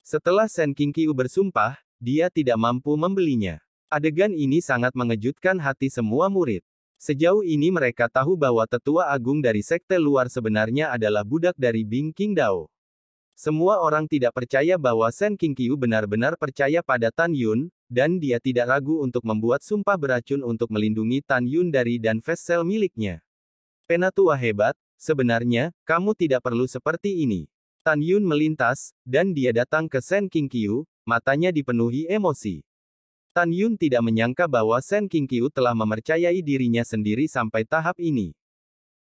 Speaker 2: Setelah Shen Qingqiu bersumpah, dia tidak mampu membelinya. Adegan ini sangat mengejutkan hati semua murid. Sejauh ini mereka tahu bahwa tetua agung dari sekte luar sebenarnya adalah budak dari Bingqing Dao. Semua orang tidak percaya bahwa Shen Qingqiu benar-benar percaya pada Tan Yun, dan dia tidak ragu untuk membuat sumpah beracun untuk melindungi Tan Yun dari Dan Festival miliknya. Penatua hebat, sebenarnya, kamu tidak perlu seperti ini. Tan Yun melintas, dan dia datang ke Shen Qingqiu, matanya dipenuhi emosi. Tan Yun tidak menyangka bahwa Shen Qingqiu telah mempercayai dirinya sendiri sampai tahap ini.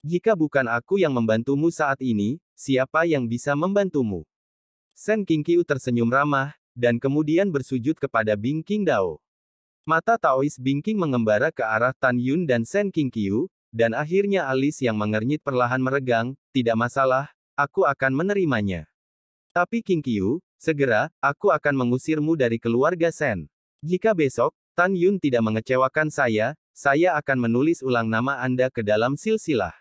Speaker 2: Jika bukan aku yang membantumu saat ini, siapa yang bisa membantumu? Shen Qingqiu tersenyum ramah, dan kemudian bersujud kepada Bingqing Dao. Mata Taois Bingqing mengembara ke arah Tan Yun dan Shen Qingqiu, dan akhirnya alis yang mengernyit perlahan meregang, tidak masalah, aku akan menerimanya. Tapi Qingqiu, segera, aku akan mengusirmu dari keluarga Shen. Jika besok, Tan Yun tidak mengecewakan saya akan menulis ulang nama Anda ke dalam silsilah.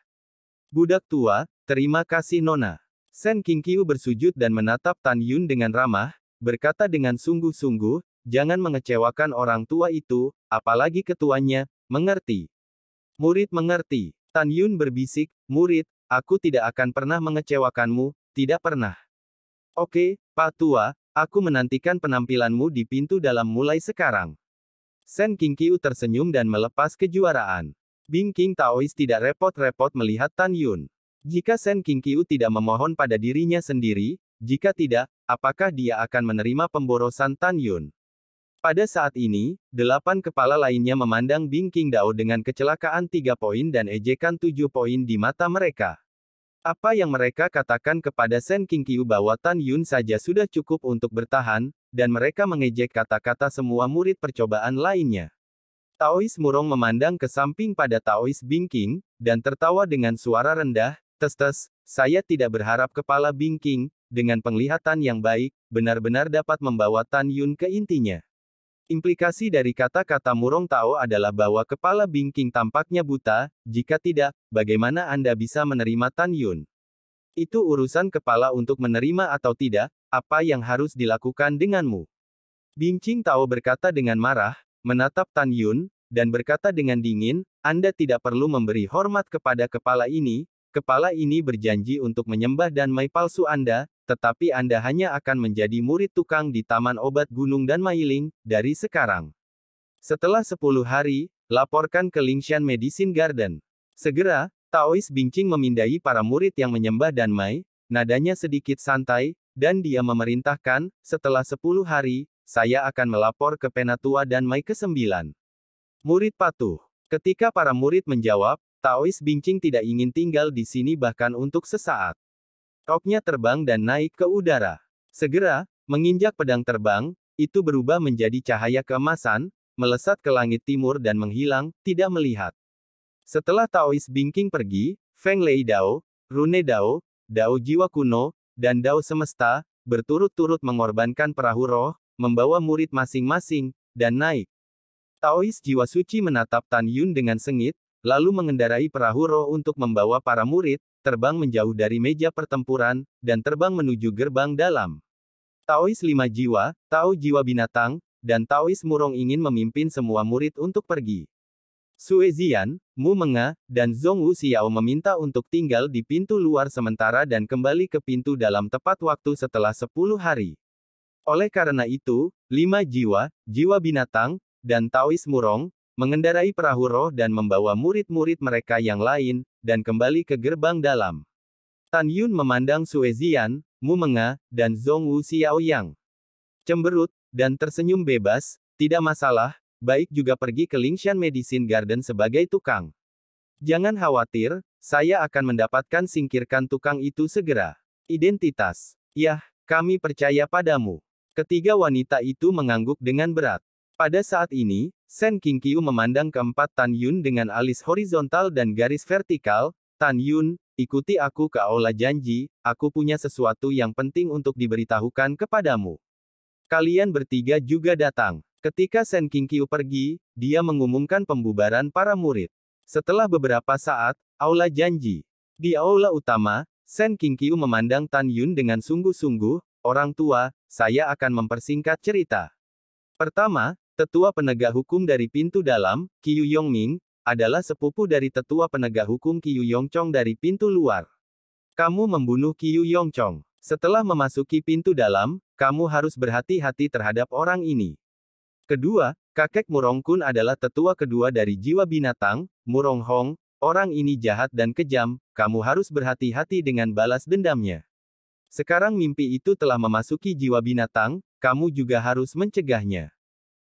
Speaker 2: Budak tua, terima kasih Nona. Shen Qingqiu bersujud dan menatap Tan Yun dengan ramah, berkata dengan sungguh-sungguh, jangan mengecewakan orang tua itu, apalagi ketuanya, mengerti. Murid mengerti. Tan Yun berbisik, murid, aku tidak akan pernah mengecewakanmu, tidak pernah. Oke, Pak Tua, aku menantikan penampilanmu di pintu dalam mulai sekarang. Shen Qingqiu tersenyum dan melepas kejuaraan. Bingqing Taois tidak repot-repot melihat Tan Yun. Jika Shen Qingqiu tidak memohon pada dirinya sendiri, jika tidak, apakah dia akan menerima pemborosan Tan Yun? Pada saat ini, 8 kepala lainnya memandang Bingqing Dao dengan kecelakaan 3 poin dan ejekan 7 poin di mata mereka. Apa yang mereka katakan kepada Shen Qingqiu bahwa Tan Yun saja sudah cukup untuk bertahan, dan mereka mengejek kata-kata semua murid percobaan lainnya. Taois murung memandang ke samping pada Taois Bingqing, dan tertawa dengan suara rendah, tes, saya tidak berharap kepala Bingqing, dengan penglihatan yang baik, benar-benar dapat membawa Tan Yun ke intinya. Implikasi dari kata-kata Murong Tao adalah bahwa kepala Bingqing tampaknya buta, jika tidak, bagaimana Anda bisa menerima Tan Yun? Itu urusan kepala untuk menerima atau tidak, apa yang harus dilakukan denganmu? Bingqing Tao berkata dengan marah, menatap Tan Yun, dan berkata dengan dingin, Anda tidak perlu memberi hormat kepada kepala ini berjanji untuk menyembah dan mai palsu Anda, tetapi Anda hanya akan menjadi murid tukang di Taman Obat Gunung dan Mailing, dari sekarang. Setelah 10 hari, laporkan ke Lingshan Medicine Garden. Segera, Taois Bingqing memindai para murid yang menyembah Danmai, nadanya sedikit santai, dan dia memerintahkan, setelah 10 hari, saya akan melapor ke Penatua Danmai ke-9. Murid patuh. Ketika para murid menjawab, Taois Bingqing tidak ingin tinggal di sini bahkan untuk sesaat. Roknya terbang dan naik ke udara. Segera, menginjak pedang terbang, itu berubah menjadi cahaya keemasan, melesat ke langit timur dan menghilang, tidak melihat. Setelah Taois Bingqing pergi, Feng Lei Dao, Rune Dao, Dao Jiwa Kuno, dan Dao Semesta, berturut-turut mengorbankan perahu roh, membawa murid masing-masing, dan naik. Taois Jiwa Suci menatap Tan Yun dengan sengit, lalu mengendarai perahu roh untuk membawa para murid, terbang menjauh dari meja pertempuran, dan terbang menuju gerbang dalam. Taois 5 jiwa, Tao Jiwa Binatang, dan Taois Murong ingin memimpin semua murid untuk pergi. Sue Zian, Mu Menga, dan Zhong Wu Xiao meminta untuk tinggal di pintu luar sementara dan kembali ke pintu dalam tepat waktu setelah 10 hari. Oleh karena itu, 5 jiwa, Jiwa Binatang, dan Taois Murong, mengendarai perahu roh dan membawa murid-murid mereka yang lain, dan kembali ke gerbang dalam. Tan Yun memandang Sue Zian, Mu Menga, dan Zhong Wu Xiao yang cemberut, dan tersenyum bebas, tidak masalah, baik juga pergi ke Lingshan Medicine Garden sebagai tukang. Jangan khawatir, saya akan mendapatkan singkirkan tukang itu segera. Identitas. Yah, kami percaya padamu. Ketiga wanita itu mengangguk dengan berat. Pada saat ini, Sen Qingqiu memandang keempat Tan Yun dengan alis horizontal dan garis vertikal. Tan Yun, ikuti aku ke aula janji, aku punya sesuatu yang penting untuk diberitahukan kepadamu. Kalian bertiga juga datang. Ketika Sen Qingqiu pergi, dia mengumumkan pembubaran para murid. Setelah beberapa saat, aula janji. Di aula utama, Sen Qingqiu memandang Tan Yun dengan sungguh-sungguh, orang tua, saya akan mempersingkat cerita. Pertama, tetua penegak hukum dari pintu dalam, Qiu Yongming, adalah sepupu dari tetua penegak hukum Qiu Yongchong dari pintu luar. Kamu membunuh Qiu Yongchong. Setelah memasuki pintu dalam, kamu harus berhati-hati terhadap orang ini. Kedua, kakek Murong Kun adalah tetua kedua dari jiwa binatang, Murong Hong, orang ini jahat dan kejam, kamu harus berhati-hati dengan balas dendamnya. Sekarang mimpi itu telah memasuki jiwa binatang, kamu juga harus mencegahnya.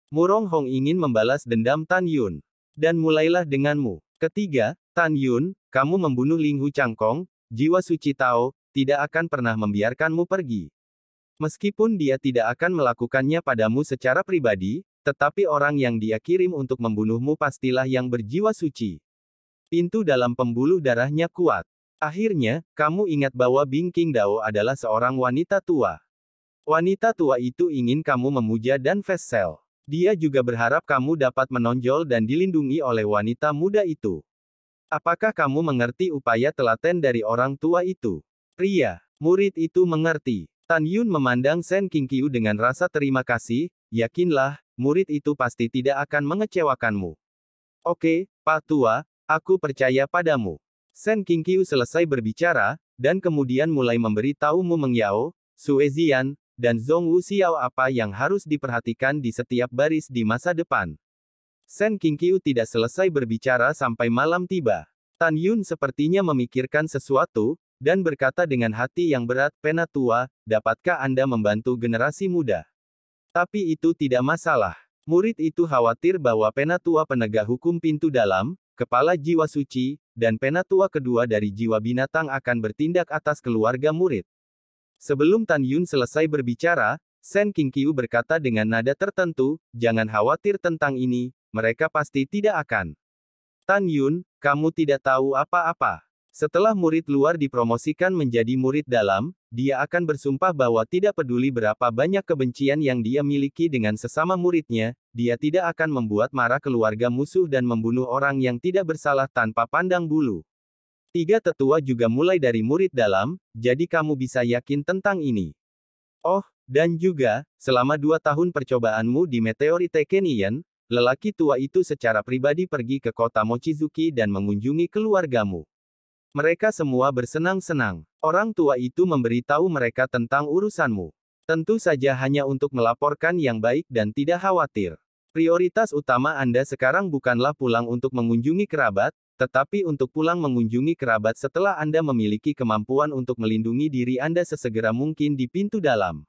Speaker 2: Murong Hong ingin membalas dendam Tan Yun. Dan mulailah denganmu. Ketiga, Tan Yun, kamu membunuh Ling Hu Changkong, jiwa suci Tao, tidak akan pernah membiarkanmu pergi. Meskipun dia tidak akan melakukannya padamu secara pribadi, tetapi orang yang dia kirim untuk membunuhmu pastilah yang berjiwa suci. Pintu dalam pembuluh darahnya kuat. Akhirnya, kamu ingat bahwa Bingqing Dao adalah seorang wanita tua. Wanita tua itu ingin kamu memuja dan fast sell. Dia juga berharap kamu dapat menonjol dan dilindungi oleh wanita muda itu. Apakah kamu mengerti upaya telaten dari orang tua itu? Pria, murid itu mengerti. Tan Yun memandang Sen Qingqiu dengan rasa terima kasih, yakinlah, murid itu pasti tidak akan mengecewakanmu. Oke, Pak Tua, aku percaya padamu. Sen Qingqiu selesai berbicara, dan kemudian mulai memberi tahu Mu Mengyao, Sue Zian, dan Zhong Wu Xiao apa yang harus diperhatikan di setiap baris di masa depan. Sen Qingqiu tidak selesai berbicara sampai malam tiba. Tan Yun sepertinya memikirkan sesuatu, dan berkata dengan hati yang berat, Penatua, dapatkah Anda membantu generasi muda? Tapi itu tidak masalah. Murid itu khawatir bahwa Penatua penegak hukum pintu dalam, kepala jiwa suci, dan Penatua kedua dari jiwa binatang akan bertindak atas keluarga murid. Sebelum Tan Yun selesai berbicara, Sen Qingqiu berkata dengan nada tertentu, jangan khawatir tentang ini, mereka pasti tidak akan. Tan Yun, kamu tidak tahu apa-apa. Setelah murid luar dipromosikan menjadi murid dalam, dia akan bersumpah bahwa tidak peduli berapa banyak kebencian yang dia miliki dengan sesama muridnya, dia tidak akan membuat marah keluarga musuh dan membunuh orang yang tidak bersalah tanpa pandang bulu. Tiga tetua juga mulai dari murid dalam, jadi kamu bisa yakin tentang ini. Oh, dan juga, selama 2 tahun percobaanmu di Meteorite Canyon, lelaki tua itu secara pribadi pergi ke kota Mochizuki dan mengunjungi keluargamu. Mereka semua bersenang-senang. Orang tua itu memberitahu mereka tentang urusanmu. Tentu saja hanya untuk melaporkan yang baik dan tidak khawatir. Prioritas utama Anda sekarang bukanlah pulang untuk mengunjungi kerabat, tetapi untuk pulang mengunjungi kerabat setelah Anda memiliki kemampuan untuk melindungi diri Anda sesegera mungkin di pintu dalam.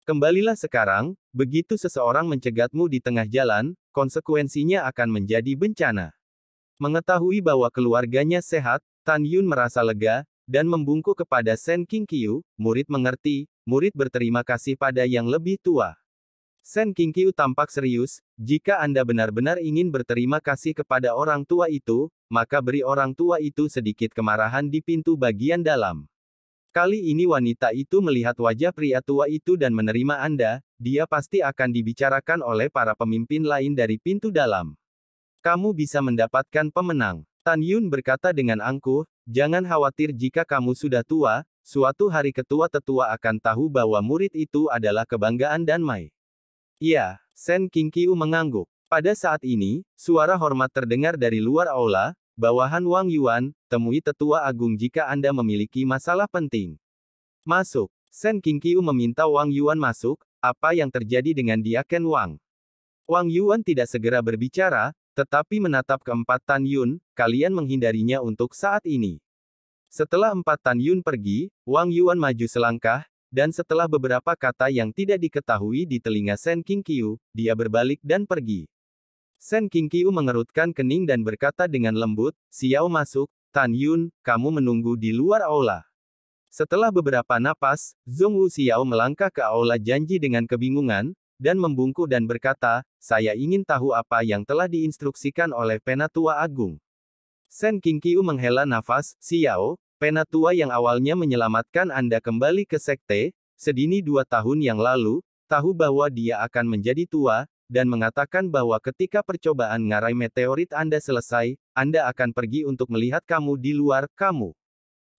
Speaker 2: Kembalilah sekarang, begitu seseorang mencegatmu di tengah jalan, konsekuensinya akan menjadi bencana. Mengetahui bahwa keluarganya sehat, Tan Yun merasa lega, dan membungkuk kepada Sen Qingqiu, murid mengerti, murid berterima kasih pada yang lebih tua. Sen Qingqiu tampak serius, jika Anda benar-benar ingin berterima kasih kepada orang tua itu, maka beri orang tua itu sedikit kemarahan di pintu bagian dalam. Kali ini wanita itu melihat wajah pria tua itu dan menerima Anda, dia pasti akan dibicarakan oleh para pemimpin lain dari pintu dalam. Kamu bisa mendapatkan pemenang. Tan Yun berkata dengan angkuh, jangan khawatir jika kamu sudah tua, suatu hari ketua tetua akan tahu bahwa murid itu adalah kebanggaan dan Mai. Iya, Sen Qingqiu mengangguk. Pada saat ini, suara hormat terdengar dari luar aula, bawahan Wang Yuan, temui tetua agung jika Anda memiliki masalah penting. Masuk. Sen Qingqiu meminta Wang Yuan masuk, apa yang terjadi dengan Diaken Wang? Wang Yuan tidak segera berbicara, tetapi menatap keempat Tan Yun, kalian menghindarinya untuk saat ini. Setelah empat Tan Yun pergi, Wang Yuan maju selangkah, dan setelah beberapa kata yang tidak diketahui di telinga Sen Qingqiu, dia berbalik dan pergi. Sen Qingqiu mengerutkan kening dan berkata dengan lembut, Xiao masuk, Tan Yun, kamu menunggu di luar aula. Setelah beberapa napas, Zhongwu Xiao melangkah ke aula janji dengan kebingungan, dan membungkuk dan berkata, saya ingin tahu apa yang telah diinstruksikan oleh Penatua Agung. Sen Qingqiu menghela nafas, Xiao, Penatua yang awalnya menyelamatkan Anda kembali ke sekte, sedini 2 tahun yang lalu, tahu bahwa dia akan menjadi tua, dan mengatakan bahwa ketika percobaan ngarai meteorit Anda selesai, Anda akan pergi untuk melihat kamu di luar, kamu.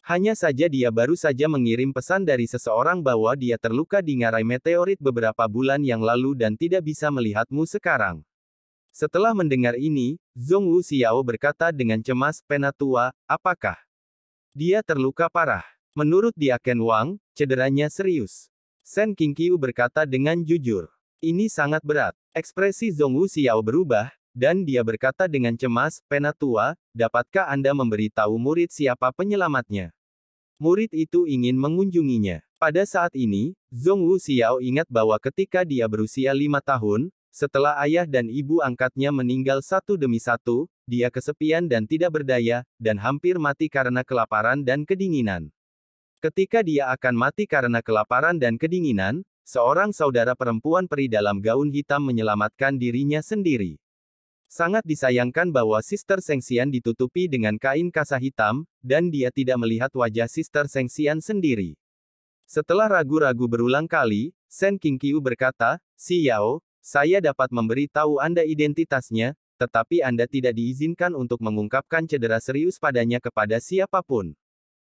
Speaker 2: Hanya saja dia baru saja mengirim pesan dari seseorang bahwa dia terluka di ngarai meteorit beberapa bulan yang lalu dan tidak bisa melihatmu sekarang. Setelah mendengar ini, Zhongwu Xiao berkata dengan cemas, Penatua, apakah dia terluka parah? Menurut Diaken Wang, cederanya serius. Sen Qingqiu berkata dengan jujur. Ini sangat berat. Ekspresi Zhongwu Xiao berubah, dan dia berkata dengan cemas, Penatua, dapatkah Anda memberitahu murid siapa penyelamatnya? Murid itu ingin mengunjunginya. Pada saat ini, Zhongwu Xiao ingat bahwa ketika dia berusia 5 tahun, setelah ayah dan ibu angkatnya meninggal satu demi satu, dia kesepian dan tidak berdaya, dan hampir mati karena kelaparan dan kedinginan. Ketika dia akan mati karena kelaparan dan kedinginan, seorang saudara perempuan peri dalam gaun hitam menyelamatkan dirinya sendiri. Sangat disayangkan bahwa Sister Sengxian ditutupi dengan kain kasa hitam, dan dia tidak melihat wajah Sister Sengxian sendiri. Setelah ragu-ragu berulang kali, Sen Qingqiu berkata, Xiao, saya dapat memberi tahu Anda identitasnya, tetapi Anda tidak diizinkan untuk mengungkapkan cedera serius padanya kepada siapapun.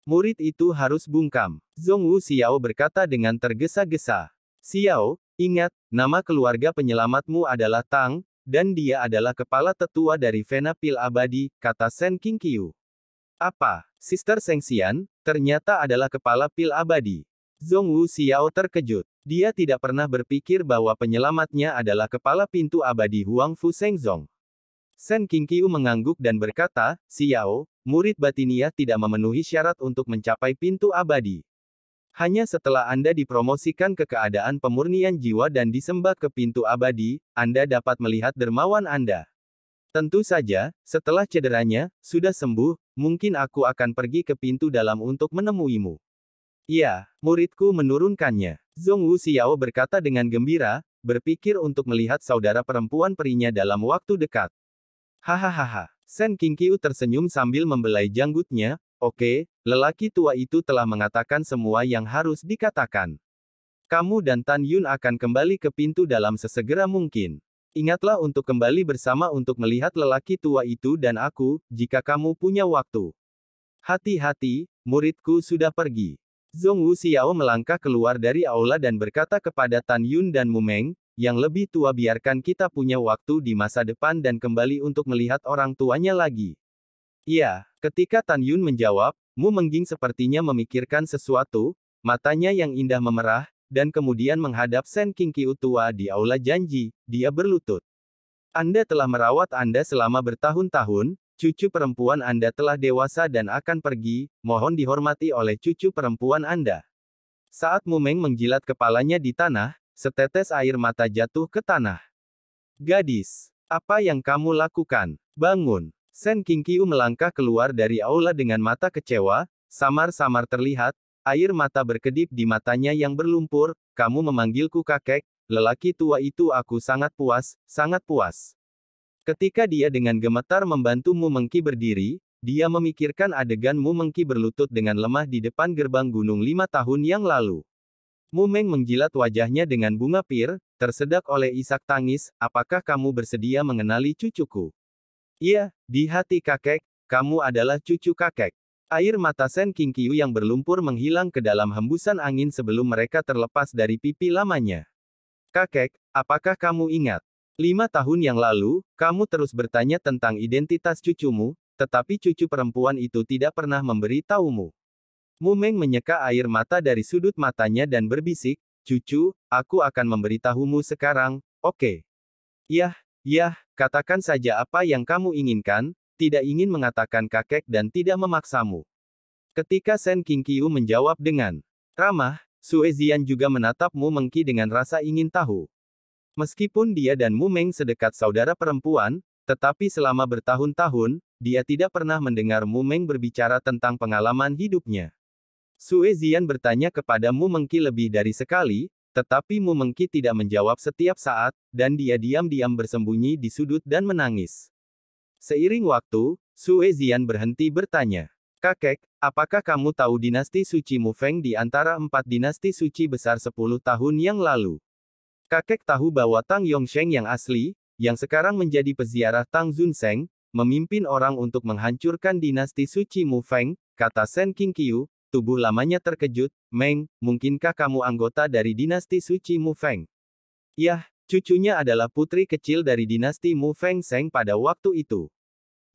Speaker 2: Murid itu harus bungkam. Zhongwu Xiao berkata dengan tergesa-gesa. Xiao, ingat, nama keluarga penyelamatmu adalah Tang, dan dia adalah kepala tetua dari Vena Pil Abadi, kata Sen Qingqiu. Apa? Sister Sengxian, ternyata adalah kepala Pil Abadi. Zhongwu Xiao terkejut. Dia tidak pernah berpikir bahwa penyelamatnya adalah kepala pintu abadi Huang Fu Shengzong. Sen Qingqiu mengangguk dan berkata, Xiao, murid batiniah tidak memenuhi syarat untuk mencapai pintu abadi. Hanya setelah Anda dipromosikan ke keadaan pemurnian jiwa dan disembah ke pintu abadi, Anda dapat melihat dermawan Anda. Tentu saja, setelah cederanya sudah sembuh, mungkin aku akan pergi ke pintu dalam untuk menemuimu. Ya, muridku menurunkannya. Zhongwu Xiao berkata dengan gembira, berpikir untuk melihat saudara perempuan perinya dalam waktu dekat. Hahaha. Sen Qingqiu tersenyum sambil membelai janggutnya, oke, lelaki tua itu telah mengatakan semua yang harus dikatakan. Kamu dan Tan Yun akan kembali ke pintu dalam sesegera mungkin. Ingatlah untuk kembali bersama untuk melihat lelaki tua itu dan aku, jika kamu punya waktu. Hati-hati, muridku sudah pergi. Zhongwu Xiao melangkah keluar dari aula dan berkata kepada Tan Yun dan Mu Meng, yang lebih tua biarkan kita punya waktu di masa depan dan kembali untuk melihat orang tuanya lagi. Iya, ketika Tan Yun menjawab, Mu Mengjing sepertinya memikirkan sesuatu, matanya yang indah memerah, dan kemudian menghadap Sen Qingqiu tua di aula janji, dia berlutut. Anda telah merawat Anda selama bertahun-tahun, cucu perempuan Anda telah dewasa dan akan pergi, mohon dihormati oleh cucu perempuan Anda. Saat Mu Meng menjilat kepalanya di tanah, setetes air mata jatuh ke tanah. Gadis, apa yang kamu lakukan? Bangun. Sen Qingqiu melangkah keluar dari aula dengan mata kecewa, samar-samar terlihat, air mata berkedip di matanya yang berlumpur, kamu memanggilku kakek, lelaki tua itu aku sangat puas, sangat puas. Ketika dia dengan gemetar membantu Mu Mengqi berdiri, dia memikirkan adegan Mu Mengqi berlutut dengan lemah di depan gerbang gunung 5 tahun yang lalu. Mu Meng menjilat wajahnya dengan bunga pir, tersedak oleh isak tangis, apakah kamu bersedia mengenali cucuku? Iya, di hati kakek, kamu adalah cucu kakek. Air mata Sen Qingqiu yang berlumpur menghilang ke dalam hembusan angin sebelum mereka terlepas dari pipi lamanya. Kakek, apakah kamu ingat? 5 tahun yang lalu, kamu terus bertanya tentang identitas cucumu, tetapi cucu perempuan itu tidak pernah memberi tahumu. Mu Meng menyeka air mata dari sudut matanya dan berbisik, cucu, aku akan memberitahumu sekarang, oke? Yah, katakan saja apa yang kamu inginkan, tidak ingin mengatakan kakek dan tidak memaksamu. Ketika Sen Qingqiu menjawab dengan ramah, Sue Zian juga menatap Mu Mengqi dengan rasa ingin tahu. Meskipun dia dan Mu Meng sedekat saudara perempuan, tetapi selama bertahun-tahun, dia tidak pernah mendengar Mu Meng berbicara tentang pengalaman hidupnya. Sue Zian bertanya kepada Mu Mengqi lebih dari sekali, tetapi Mu Mengqi tidak menjawab setiap saat, dan dia diam-diam bersembunyi di sudut dan menangis. Seiring waktu, Sue Zian berhenti bertanya. Kakek, apakah kamu tahu dinasti suci Mu Feng di antara 4 dinasti suci besar 10 tahun yang lalu? Kakek tahu bahwa Tang Yongsheng yang asli, yang sekarang menjadi peziarah Tang Zunseng, memimpin orang untuk menghancurkan dinasti suci Mu Feng, kata Sen Qingqiu. Tubuh lamanya terkejut, Meng, mungkinkah kamu anggota dari dinasti suci Mu Feng? Yah, cucunya adalah putri kecil dari dinasti Mu Feng Seng pada waktu itu.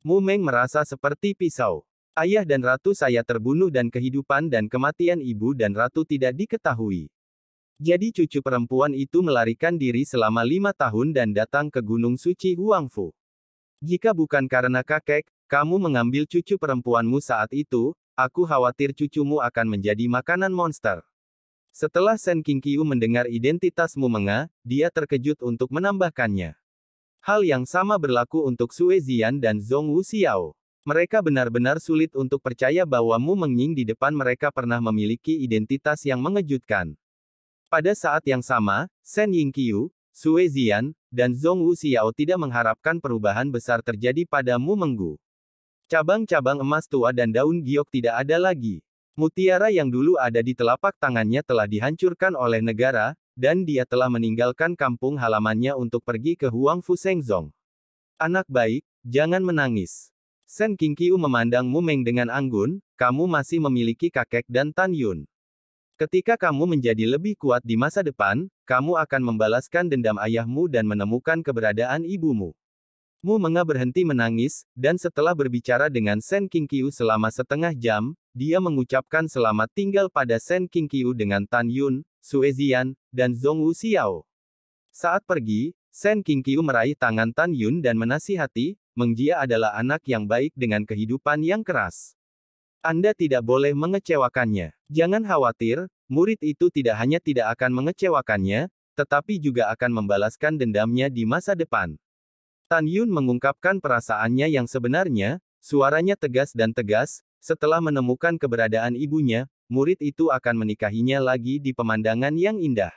Speaker 2: Mu Meng merasa seperti pisau. Ayah dan ratu saya terbunuh dan kehidupan dan kematian ibu dan ratu tidak diketahui. Jadi cucu perempuan itu melarikan diri selama 5 tahun dan datang ke Gunung Suci Huangfu. Jika bukan karena kakek, kamu mengambil cucu perempuanmu saat itu, aku khawatir cucumu akan menjadi makanan monster. Setelah Sen Qingqiu mendengar identitas Mu Meng, dia terkejut untuk menambahkannya. Hal yang sama berlaku untuk Sue Zian dan Zhong Wuxiao. Mereka benar-benar sulit untuk percaya bahwa Mu Mengqi di depan mereka pernah memiliki identitas yang mengejutkan. Pada saat yang sama, Sen Yingqiu, Sue Zian, dan Zhong Wuxiao tidak mengharapkan perubahan besar terjadi pada Mu Menggu. Cabang-cabang emas tua dan daun giok tidak ada lagi. Mutiara yang dulu ada di telapak tangannya telah dihancurkan oleh negara, dan dia telah meninggalkan kampung halamannya untuk pergi ke Huangfu Shengzong. Anak baik, jangan menangis. Sen Qingqiu memandang Mu Meng dengan anggun, kamu masih memiliki kakek dan Tan Yun. Ketika kamu menjadi lebih kuat di masa depan, kamu akan membalaskan dendam ayahmu dan menemukan keberadaan ibumu. Mu Meng berhenti menangis, dan setelah berbicara dengan Sen Qingqiu selama setengah jam, dia mengucapkan selamat tinggal pada Sen Qingqiu dengan Tan Yun, Sue Zian, dan Zhong Wuxiao. Saat pergi, Sen Qingqiu meraih tangan Tan Yun dan menasihati, Meng Jia adalah anak yang baik dengan kehidupan yang keras. Anda tidak boleh mengecewakannya. Jangan khawatir, murid itu tidak hanya tidak akan mengecewakannya, tetapi juga akan membalaskan dendamnya di masa depan. Tan Yun mengungkapkan perasaannya yang sebenarnya, suaranya tegas dan tegas, setelah menemukan keberadaan ibunya, murid itu akan menikahinya lagi di pemandangan yang indah.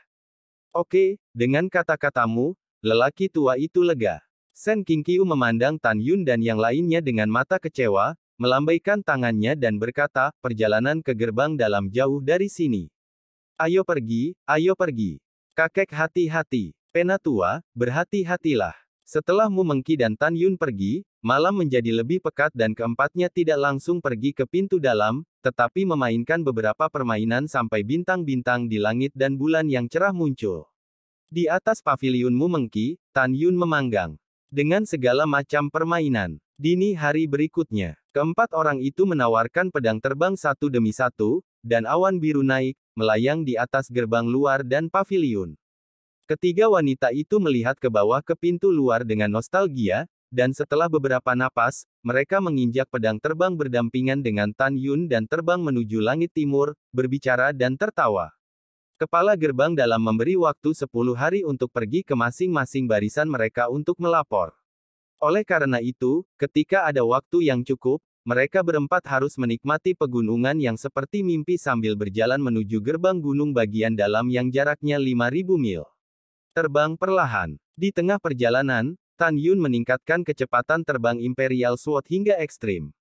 Speaker 2: Oke, dengan kata-katamu, lelaki tua itu lega. Sen Qingqiu memandang Tan Yun dan yang lainnya dengan mata kecewa, melambaikan tangannya dan berkata, perjalanan ke gerbang dalam jauh dari sini. Ayo pergi, ayo pergi. Kakek hati-hati. Penatua, berhati-hatilah. Setelah Mu Mengqi dan Tan Yun pergi, malam menjadi lebih pekat dan keempatnya tidak langsung pergi ke pintu dalam, tetapi memainkan beberapa permainan sampai bintang-bintang di langit dan bulan yang cerah muncul. Di atas paviliun Mu Mengqi, Tan Yun memanggang. Dengan segala macam permainan. Dini hari berikutnya, keempat orang itu menawarkan pedang terbang satu demi satu, dan awan biru naik, melayang di atas gerbang luar dan paviliun. Ketiga wanita itu melihat ke bawah ke pintu luar dengan nostalgia, dan setelah beberapa napas, mereka menginjak pedang terbang berdampingan dengan Tan Yun dan terbang menuju langit timur, berbicara dan tertawa. Kepala gerbang dalam memberi waktu 10 hari untuk pergi ke masing-masing barisan mereka untuk melapor. Oleh karena itu, ketika ada waktu yang cukup, mereka berempat harus menikmati pegunungan yang seperti mimpi sambil berjalan menuju gerbang gunung bagian dalam yang jaraknya 5.000 mil. Terbang perlahan. Di tengah perjalanan, Tan Yun meningkatkan kecepatan terbang Imperial Sword hingga ekstrim.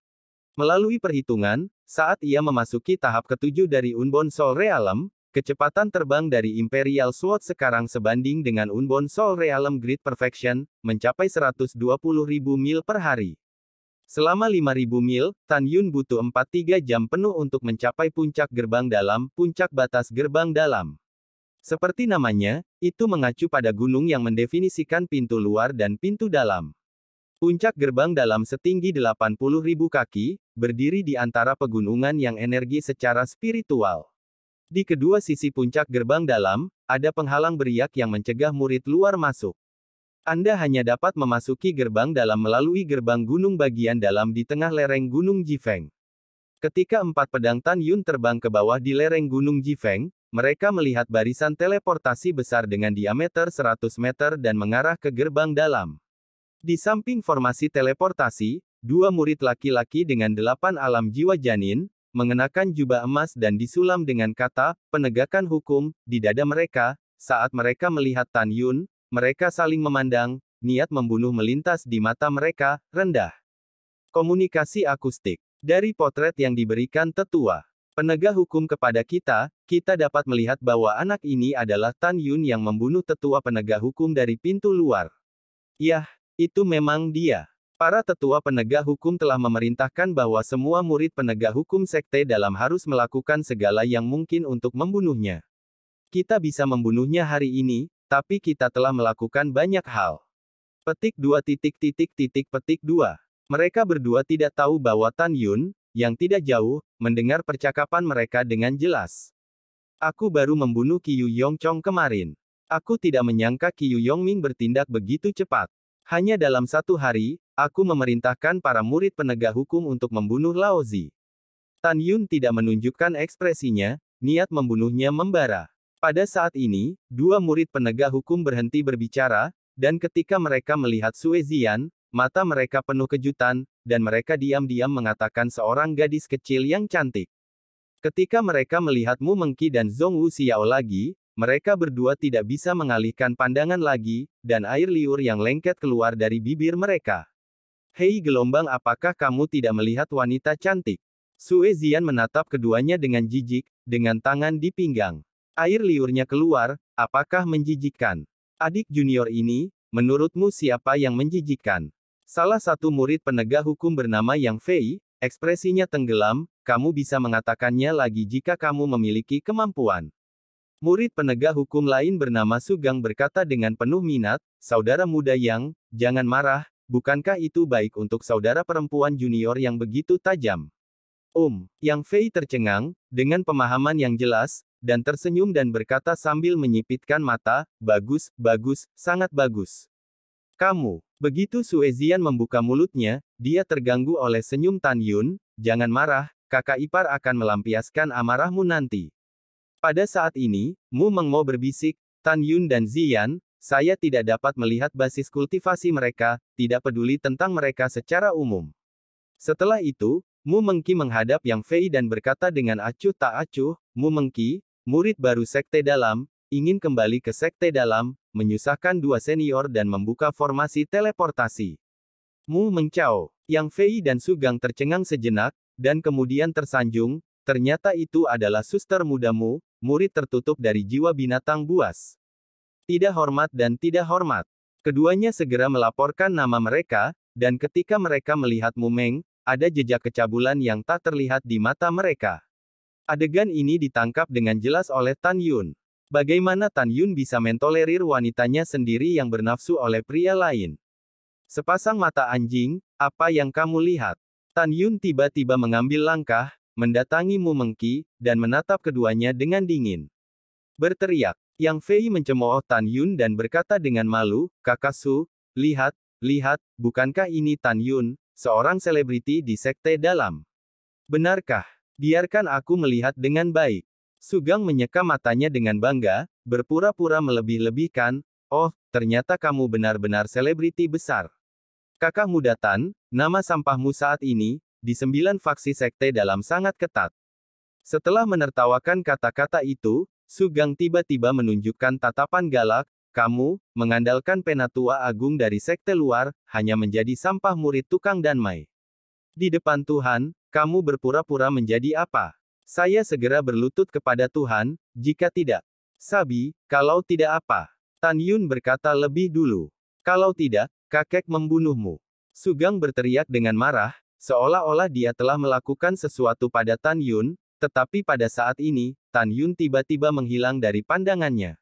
Speaker 2: Melalui perhitungan, saat ia memasuki tahap ketujuh dari Unbound Soul Realm, kecepatan terbang dari Imperial Sword sekarang sebanding dengan Unbound Soul Realm Great Perfection, mencapai 120.000 mil per hari. Selama 5.000 mil, Tan Yun butuh 4-3 jam penuh untuk mencapai puncak gerbang dalam, puncak batas gerbang dalam. Seperti namanya, itu mengacu pada gunung yang mendefinisikan pintu luar dan pintu dalam. Puncak gerbang dalam setinggi 80.000 kaki, berdiri di antara pegunungan yang energi secara spiritual. Di kedua sisi puncak gerbang dalam, ada penghalang beriak yang mencegah murid luar masuk. Anda hanya dapat memasuki gerbang dalam melalui gerbang gunung bagian dalam di tengah lereng Gunung Jifeng. Ketika 4 pedang Tan Yun terbang ke bawah di lereng Gunung Jifeng, mereka melihat barisan teleportasi besar dengan diameter 100 meter dan mengarah ke gerbang dalam. Di samping formasi teleportasi, 2 murid laki-laki dengan 8 alam jiwa janin, mengenakan jubah emas dan disulam dengan kata, penegakan hukum, di dada mereka. Saat mereka melihat Tan Yun, mereka saling memandang, niat membunuh melintas di mata mereka, rendah. Komunikasi akustik. Dari potret yang diberikan tetua penegak hukum kepada kita, kita dapat melihat bahwa anak ini adalah Tan Yun yang membunuh tetua penegak hukum dari pintu luar. Yah, itu memang dia. Para tetua penegak hukum telah memerintahkan bahwa semua murid penegak hukum sekte dalam harus melakukan segala yang mungkin untuk membunuhnya. Kita bisa membunuhnya hari ini, tapi kita telah melakukan banyak hal. Petik 2. Mereka berdua tidak tahu bahwa Tan Yun, yang tidak jauh, mendengar percakapan mereka dengan jelas. Aku baru membunuh Qiu Yongchong kemarin. Aku tidak menyangka Qiu Yongming bertindak begitu cepat. Hanya dalam 1 hari, aku memerintahkan para murid penegak hukum untuk membunuh Lao Zi. Tan Yun tidak menunjukkan ekspresinya, niat membunuhnya membara. Pada saat ini, 2 murid penegak hukum berhenti berbicara, dan ketika mereka melihat Sue Zian, mata mereka penuh kejutan, dan mereka diam-diam mengatakan seorang gadis kecil yang cantik. Ketika mereka melihat Mu Mengqi dan Zhong Wu Xiao lagi, mereka berdua tidak bisa mengalihkan pandangan lagi, dan air liur yang lengket keluar dari bibir mereka. Hei gelombang, apakah kamu tidak melihat wanita cantik? Sue Zian menatap keduanya dengan jijik, dengan tangan di pinggang. Air liurnya keluar, apakah menjijikkan? Adik junior ini, menurutmu siapa yang menjijikkan? Salah satu murid penegak hukum bernama Yang Fei, ekspresinya tenggelam, kamu bisa mengatakannya lagi jika kamu memiliki kemampuan. Murid penegak hukum lain bernama Sugang berkata dengan penuh minat, saudara muda Yang, jangan marah, bukankah itu baik untuk saudara perempuan junior yang begitu tajam? Yang Fei tercengang, dengan pemahaman yang jelas, dan tersenyum dan berkata sambil menyipitkan mata, bagus, bagus, sangat bagus. Kamu. Begitu Sue Zian membuka mulutnya, dia terganggu oleh senyum Tan Yun, jangan marah, kakak ipar akan melampiaskan amarahmu nanti. Pada saat ini, Mu Mengmo berbisik, Tan Yun dan Zian, saya tidak dapat melihat basis kultivasi mereka, tidak peduli tentang mereka secara umum. Setelah itu, Mu Mengqi menghadap Yang Fei dan berkata dengan acuh tak acuh, Mu Mengqi, murid baru Sekte Dalam, ingin kembali ke Sekte Dalam, menyusahkan 2 senior dan membuka formasi teleportasi. Mu Mengcao, Yang Fei dan Sugang tercengang sejenak, dan kemudian tersanjung, ternyata itu adalah suster mudamu, murid tertutup dari jiwa binatang buas. Tidak hormat dan tidak hormat. Keduanya segera melaporkan nama mereka, dan ketika mereka melihat Mu Meng, ada jejak kecabulan yang tak terlihat di mata mereka. Adegan ini ditangkap dengan jelas oleh Tan Yun. Bagaimana Tan Yun bisa mentolerir wanitanya sendiri yang bernafsu oleh pria lain? Sepasang mata anjing, apa yang kamu lihat? Tan Yun tiba-tiba mengambil langkah, mendatangi Mu Mengqi, dan menatap keduanya dengan dingin. Berteriak, Yang Fei mencemooh Tan Yun dan berkata dengan malu, "Kakak Su, lihat, lihat, bukankah ini Tan Yun, seorang selebriti di sekte dalam? Benarkah? Biarkan aku melihat dengan baik." Sugang menyeka matanya dengan bangga, berpura-pura melebih-lebihkan, "Oh, ternyata kamu benar-benar selebriti besar. Kakak muda Tan, nama sampahmu saat ini, di 9 faksi sekte dalam sangat ketat." Setelah menertawakan kata-kata itu, Sugang tiba-tiba menunjukkan tatapan galak, "Kamu, mengandalkan penatua agung dari sekte luar, hanya menjadi sampah murid tukang danmai. Di depan Tuhan, kamu berpura-pura menjadi apa? Saya segera berlutut kepada Tuhan, jika tidak. Sabi, kalau tidak apa?" Tan Yun berkata lebih dulu. "Kalau tidak, kakek membunuhmu." Sugang berteriak dengan marah, seolah-olah dia telah melakukan sesuatu pada Tan Yun, tetapi pada saat ini, Tan Yun tiba-tiba menghilang dari pandangannya.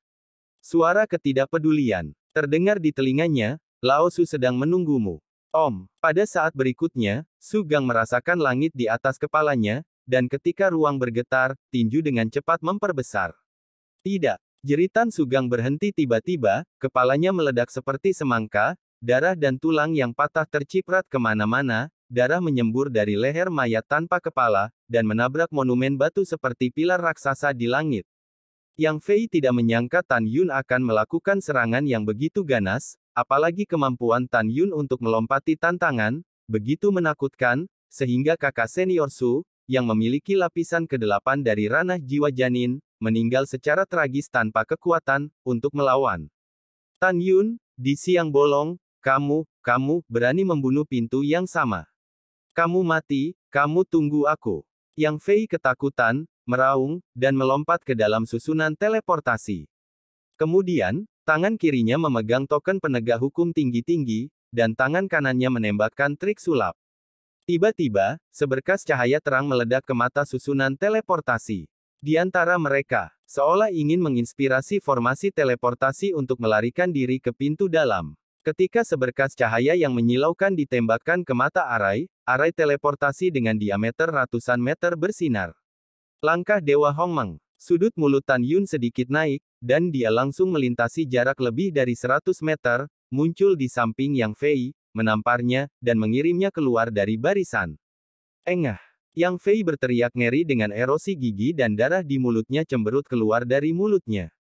Speaker 2: Suara ketidakpedulian terdengar di telinganya, "Lao Su sedang menunggumu." Om. Pada saat berikutnya, Sugang merasakan langit di atas kepalanya, dan ketika ruang bergetar, tinju dengan cepat memperbesar. Tidak. Jeritan Sugang berhenti tiba-tiba, kepalanya meledak seperti semangka, darah dan tulang yang patah terciprat kemana-mana, darah menyembur dari leher mayat tanpa kepala, dan menabrak monumen batu seperti pilar raksasa di langit. Yang Fei tidak menyangka Tan Yun akan melakukan serangan yang begitu ganas, apalagi kemampuan Tan Yun untuk melompati tantangan, begitu menakutkan, sehingga kakak senior Su, yang memiliki lapisan ke-8 dari ranah jiwa janin, meninggal secara tragis tanpa kekuatan, untuk melawan. "Tan Yun, di siang bolong, kamu berani membunuh pintu yang sama. Kamu mati, kamu tunggu aku." Yang Fei ketakutan, meraung, dan melompat ke dalam susunan teleportasi. Kemudian, tangan kirinya memegang token penegak hukum tinggi-tinggi, dan tangan kanannya menembakkan trik sulap. Tiba-tiba, seberkas cahaya terang meledak ke mata susunan teleportasi. Di antara mereka, seolah ingin menginspirasi formasi teleportasi untuk melarikan diri ke pintu dalam. Ketika seberkas cahaya yang menyilaukan ditembakkan ke mata arai teleportasi dengan diameter ratusan meter bersinar. Langkah Dewa Hongmeng. Sudut mulut Tan Yun sedikit naik, dan dia langsung melintasi jarak lebih dari 100 meter, muncul di samping Yang Fei, menamparnya, dan mengirimnya keluar dari barisan. "Engah!" Yang Fei berteriak ngeri dengan erosi gigi dan darah di mulutnya cemberut keluar dari mulutnya.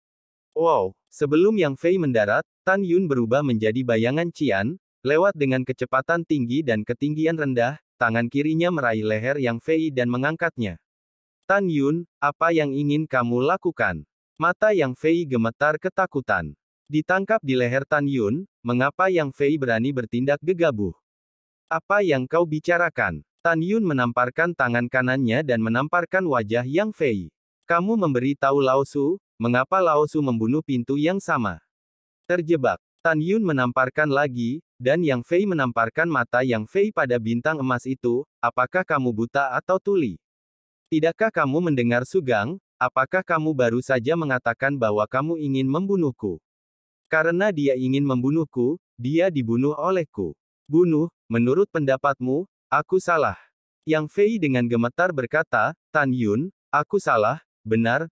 Speaker 2: Wow! Sebelum Yang Fei mendarat, Tan Yun berubah menjadi bayangan Qian, lewat dengan kecepatan tinggi dan ketinggian rendah, tangan kirinya meraih leher Yang Fei dan mengangkatnya. "Tan Yun, apa yang ingin kamu lakukan?" Mata Yang Fei gemetar ketakutan. Ditangkap di leher Tan Yun, mengapa Yang Fei berani bertindak gegabah? "Apa yang kau bicarakan?" Tan Yun menamparkan tangan kanannya dan menamparkan wajah Yang Fei. "Kamu memberi tahu Lao Su, mengapa Lao Su membunuh pintu yang sama?" Terjebak. Tan Yun menamparkan lagi, dan Yang Fei menamparkan mata Yang Fei pada bintang emas itu. "Apakah kamu buta atau tuli? Tidakkah kamu mendengar Sugang? Apakah kamu baru saja mengatakan bahwa kamu ingin membunuhku? Karena dia ingin membunuhku, dia dibunuh olehku. Bunuh, menurut pendapatmu, aku salah." Yang Fei dengan gemetar berkata, "Tan Yun, aku salah, benar,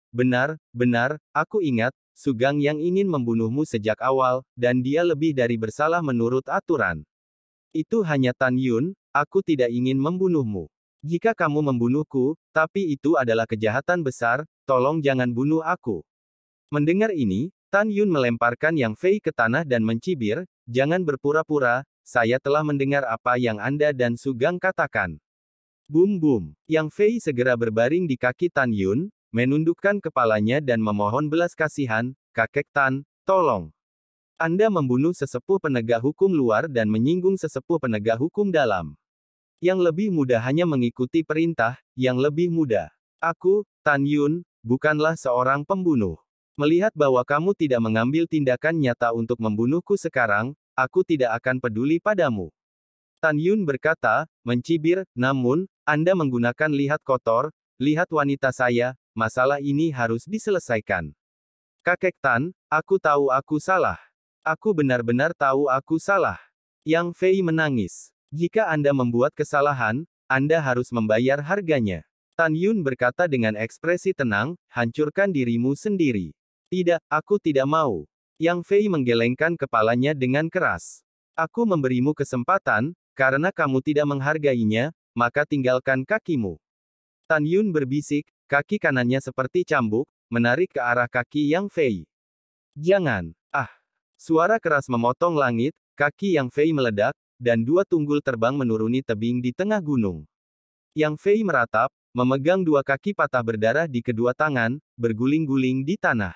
Speaker 2: aku ingat, Sugang yang ingin membunuhmu sejak awal, dan dia lebih dari bersalah menurut aturan. Itu hanya Tan Yun, aku tidak ingin membunuhmu. Jika kamu membunuhku, tapi itu adalah kejahatan besar, tolong jangan bunuh aku." Mendengar ini, Tan Yun melemparkan Yang Fei ke tanah dan mencibir, "Jangan berpura-pura, saya telah mendengar apa yang Anda dan Sugang katakan." Bum bum. Yang Fei segera berbaring di kaki Tan Yun, menundukkan kepalanya dan memohon belas kasihan, "Kakek Tan, tolong. Anda membunuh sesepuh penegak hukum luar dan menyinggung sesepuh penegak hukum dalam. Yang lebih mudah hanya mengikuti perintah, yang lebih mudah. Aku, Tan Yun, bukanlah seorang pembunuh. Melihat bahwa kamu tidak mengambil tindakan nyata untuk membunuhku sekarang, aku tidak akan peduli padamu." Tan Yun berkata, mencibir, "Namun, Anda menggunakan lihat kotor, lihat wanita saya, masalah ini harus diselesaikan. Kakek Tan, aku tahu aku salah. Aku benar-benar tahu aku salah." Yang Fei menangis. "Jika Anda membuat kesalahan, Anda harus membayar harganya." Tan Yun berkata dengan ekspresi tenang, "Hancurkan dirimu sendiri. Tidak, aku tidak mau. Yang Fei menggelengkan kepalanya dengan keras. Aku memberimu kesempatan, karena kamu tidak menghargainya, maka tinggalkan kakimu. Tan Yun berbisik, kaki kanannya seperti cambuk, menarik ke arah kaki Yang Fei. Jangan. Ah! Suara keras memotong langit, kaki Yang Fei meledak, dan dua tunggul terbang menuruni tebing di tengah gunung. Yang Fei meratap, memegang dua kaki patah berdarah di kedua tangan, berguling-guling di tanah.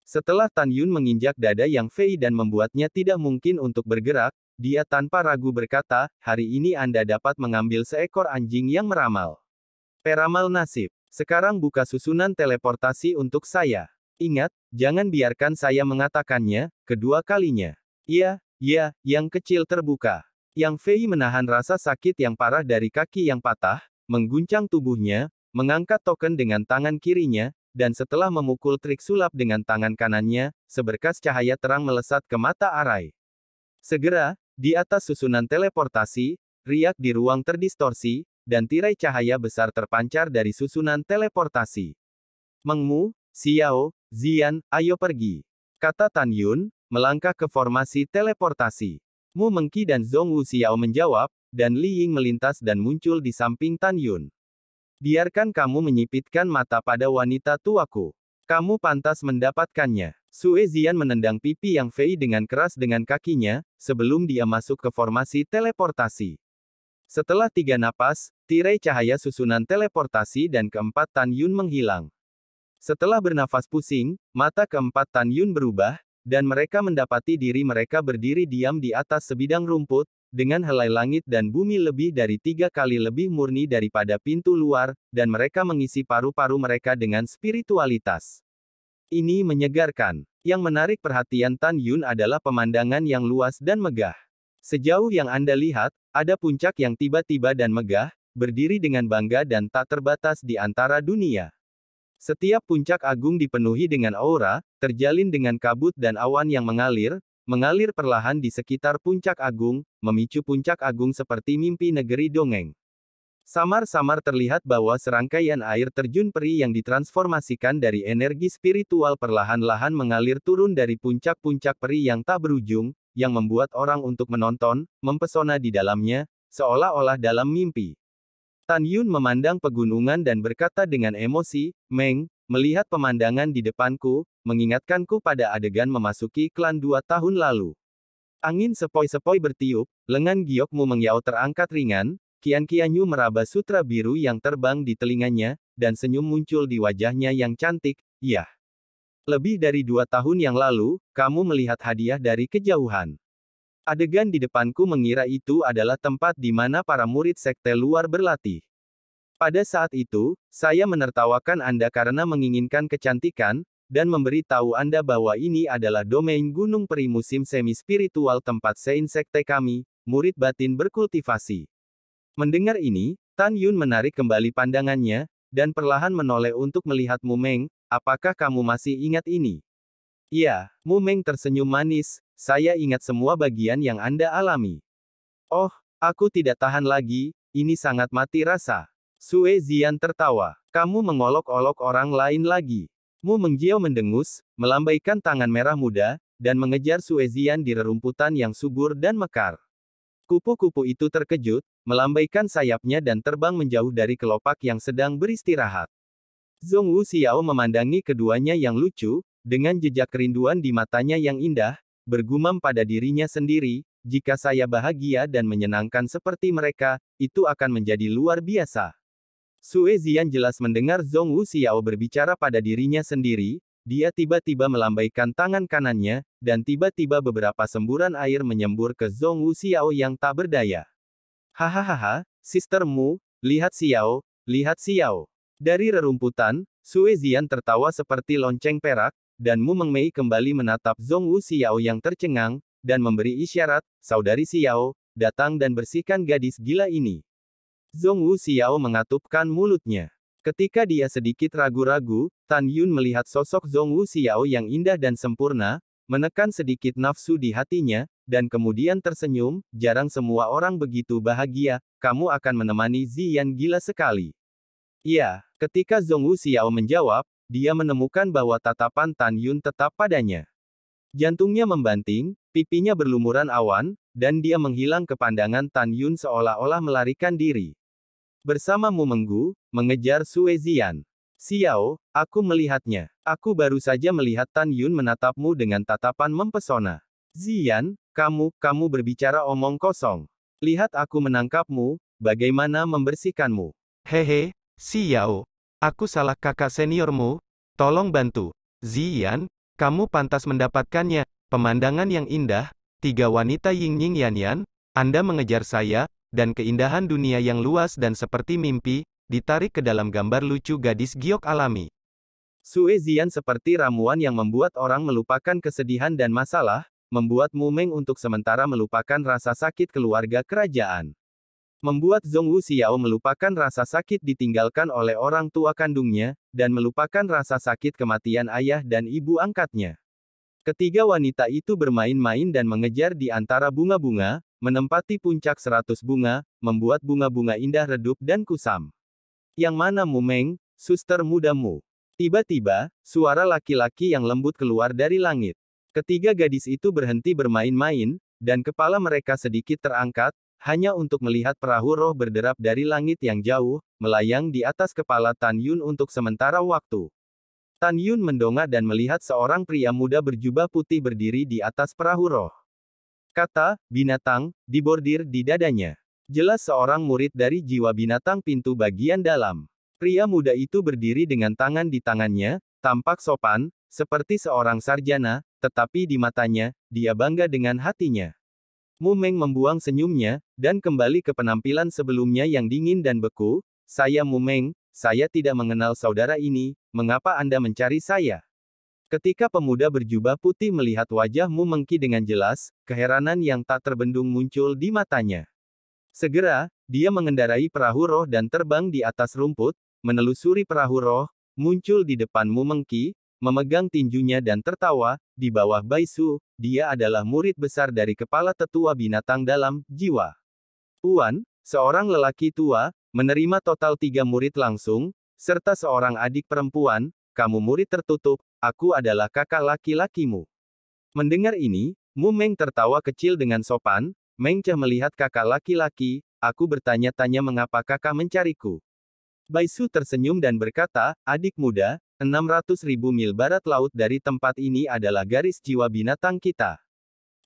Speaker 2: Setelah Tan Yun menginjak dada Yang Fei dan membuatnya tidak mungkin untuk bergerak, dia tanpa ragu berkata, hari ini Anda dapat mengambil seekor anjing yang meramal. Peramal nasib. Sekarang buka susunan teleportasi untuk saya. Ingat, jangan biarkan saya mengatakannya, kedua kalinya. Iya, yang kecil terbuka. Yang Fei menahan rasa sakit yang parah dari kaki yang patah, mengguncang tubuhnya, mengangkat token dengan tangan kirinya, dan setelah memukul trik sulap dengan tangan kanannya, seberkas cahaya terang melesat ke mata Arai. Segera, di atas susunan teleportasi, riak di ruang terdistorsi, dan tirai cahaya besar terpancar dari susunan teleportasi. Mengmu, Xiao, Zian, ayo pergi. Kata Tan Yun, melangkah ke formasi teleportasi. Mu Mengqi dan Zhong Wu Xiao menjawab, dan Li Ying melintas dan muncul di samping Tan Yun. Biarkan kamu menyipitkan mata pada wanita tuaku. Kamu pantas mendapatkannya. Sue Zian menendang pipi Yang Fei dengan keras dengan kakinya, sebelum dia masuk ke formasi teleportasi. Setelah 3 napas, tirai cahaya susunan teleportasi dan keempat Tan Yun menghilang. Setelah bernafas pusing, mata keempat Tan Yun berubah, dan mereka mendapati diri mereka berdiri diam di atas sebidang rumput, dengan helai langit dan bumi lebih dari 3 kali lebih murni daripada pintu luar, dan mereka mengisi paru-paru mereka dengan spiritualitas. Ini menyegarkan. Yang menarik perhatian Tan Yun adalah pemandangan yang luas dan megah. Sejauh yang Anda lihat, ada puncak yang tiba-tiba dan megah, berdiri dengan bangga dan tak terbatas di antara dunia. Setiap puncak agung dipenuhi dengan aura, terjalin dengan kabut dan awan yang mengalir perlahan di sekitar puncak agung, memicu puncak agung seperti mimpi negeri dongeng. Samar-samar terlihat bahwa serangkaian air terjun peri yang ditransformasikan dari energi spiritual perlahan-lahan mengalir turun dari puncak-puncak peri yang tak berujung, yang membuat orang untuk menonton, mempesona di dalamnya, seolah-olah dalam mimpi. Tan Yun memandang pegunungan dan berkata dengan emosi, Meng, melihat pemandangan di depanku, mengingatkanku pada adegan memasuki klan 2 tahun lalu. Angin sepoi-sepoi bertiup, lengan giokmu mengyau terangkat ringan, Qian Qianyu meraba sutra biru yang terbang di telinganya, dan senyum muncul di wajahnya yang cantik, yah. Lebih dari 2 tahun yang lalu, kamu melihat hadiah dari kejauhan. Adegan di depanku mengira itu adalah tempat di mana para murid sekte luar berlatih. Pada saat itu, saya menertawakan Anda karena menginginkan kecantikan, dan memberi tahu Anda bahwa ini adalah domain Gunung Peri musim semi-spiritual tempat Sein sekte kami, murid batin berkultivasi. Mendengar ini, Tan Yun menarik kembali pandangannya, dan perlahan menoleh untuk melihat Mu Meng, apakah kamu masih ingat ini? Ya, Mu Meng tersenyum manis, saya ingat semua bagian yang Anda alami. Oh, aku tidak tahan lagi, ini sangat mati rasa. Sue Zian tertawa. Kamu mengolok-olok orang lain lagi. Mu Mengjiao mendengus, melambaikan tangan merah muda, dan mengejar Sue Zian di rerumputan yang subur dan mekar. Kupu-kupu itu terkejut, melambaikan sayapnya dan terbang menjauh dari kelopak yang sedang beristirahat. Zhong Wu Xiao memandangi keduanya yang lucu, dengan jejak kerinduan di matanya yang indah, bergumam pada dirinya sendiri, jika saya bahagia dan menyenangkan seperti mereka, itu akan menjadi luar biasa. Sue Zian jelas mendengar Zhong Wu Xiao berbicara pada dirinya sendiri, dia tiba-tiba melambaikan tangan kanannya, dan tiba-tiba beberapa semburan air menyembur ke Zhong Wu Xiao yang tak berdaya. Hahaha, Sister Mu, lihat Xiao, lihat Xiao. Dari rerumputan, Sue Zian tertawa seperti lonceng perak, dan Mu Mengmei kembali menatap Zhong Wu Xiao yang tercengang, dan memberi isyarat, saudari Xiao, datang dan bersihkan gadis gila ini. Zhong Wu Xiao mengatupkan mulutnya. Ketika dia sedikit ragu-ragu, Tan Yun melihat sosok Zhong Wu Xiao yang indah dan sempurna, menekan sedikit nafsu di hatinya, dan kemudian tersenyum, jarang semua orang begitu bahagia, kamu akan menemani Ziyan gila sekali. Iya, ketika Zhong Wu Xiao menjawab, dia menemukan bahwa tatapan Tan Yun tetap padanya. Jantungnya membanting, pipinya berlumuran awan, dan dia menghilang ke pandangan Tan Yun seolah-olah melarikan diri. Bersama Mu Menggu, mengejar Sue Zian. Xiao, aku melihatnya. Aku baru saja melihat Tan Yun menatapmu dengan tatapan mempesona. Zian, kamu berbicara omong kosong. Lihat aku menangkapmu, bagaimana membersihkanmu.
Speaker 3: Hehe, Xiao. Aku salah kakak seniormu. Tolong bantu. Zian, kamu pantas mendapatkannya. Pemandangan yang indah, 3 wanita Ying Ying Yan Yan, Anda mengejar saya, dan keindahan dunia yang luas dan seperti mimpi, ditarik ke dalam gambar lucu gadis giok alami.
Speaker 2: Sue Zian seperti ramuan yang membuat orang melupakan kesedihan dan masalah, membuat Mu Meng untuk sementara melupakan rasa sakit keluarga kerajaan. Membuat Zhong Wu Xiao melupakan rasa sakit ditinggalkan oleh orang tua kandungnya, dan melupakan rasa sakit kematian ayah dan ibu angkatnya. Ketiga wanita itu bermain-main dan mengejar di antara bunga-bunga, menempati puncak 100 bunga, membuat bunga-bunga indah redup dan kusam. Yang mana Mu Meng, suster mudamu? Tiba-tiba, suara laki-laki yang lembut keluar dari langit. Ketiga gadis itu berhenti bermain-main, dan kepala mereka sedikit terangkat, hanya untuk melihat perahu roh berderap dari langit yang jauh, melayang di atas kepala Tan Yun untuk sementara waktu. Tan Yun mendongak dan melihat seorang pria muda berjubah putih berdiri di atas perahu roh. Kata, binatang, dibordir di dadanya. Jelas seorang murid dari jiwa binatang pintu bagian dalam. Pria muda itu berdiri dengan tangan di tangannya, tampak sopan, seperti seorang sarjana, tetapi di matanya, dia bangga dengan hatinya. Mu Meng membuang senyumnya, dan kembali ke penampilan sebelumnya yang dingin dan beku. Saya Mu Meng, saya tidak mengenal saudara ini, mengapa Anda mencari saya? Ketika pemuda berjubah putih melihat wajah Mu Mengki dengan jelas, keheranan yang tak terbendung muncul di matanya. Segera, dia mengendarai perahu roh dan terbang di atas rumput, menelusuri perahu roh, muncul di depan Mu Mengki, memegang tinjunya dan tertawa, di bawah Baisu, dia adalah murid besar dari kepala tetua binatang dalam jiwa. Tuan, seorang lelaki tua, menerima total 3 murid langsung, serta seorang adik perempuan, kamu murid tertutup, aku adalah kakak laki-lakimu. Mendengar ini, Mu Meng tertawa kecil dengan sopan, Mengceh melihat kakak laki-laki, aku bertanya-tanya mengapa kakak mencariku. Baisu tersenyum dan berkata, adik muda, 600.000 mil barat laut dari tempat ini adalah garis jiwa binatang kita.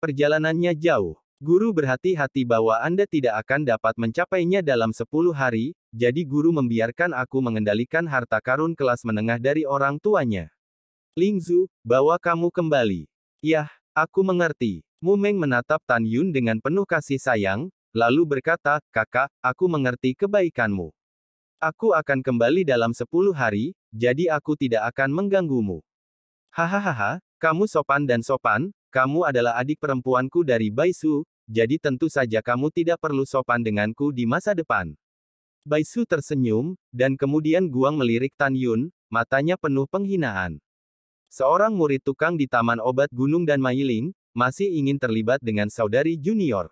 Speaker 2: Perjalanannya jauh. Guru berhati-hati bahwa Anda tidak akan dapat mencapainya dalam 10 hari, jadi guru membiarkan aku mengendalikan harta karun kelas menengah dari orang tuanya. Lingzu, bawa kamu kembali. Yah, aku mengerti. Mu Meng menatap Tan Yun dengan penuh kasih sayang, lalu berkata, kakak, aku mengerti kebaikanmu. Aku akan kembali dalam 10 hari, jadi aku tidak akan mengganggumu. Hahaha, kamu sopan dan sopan, kamu adalah adik perempuanku dari Baisu, jadi tentu saja kamu tidak perlu sopan denganku di masa depan. Baisu tersenyum, dan kemudian Guang melirik Tan Yun, matanya penuh penghinaan. Seorang murid tukang di Taman Obat Gunung dan Mailing, masih ingin terlibat dengan saudari junior.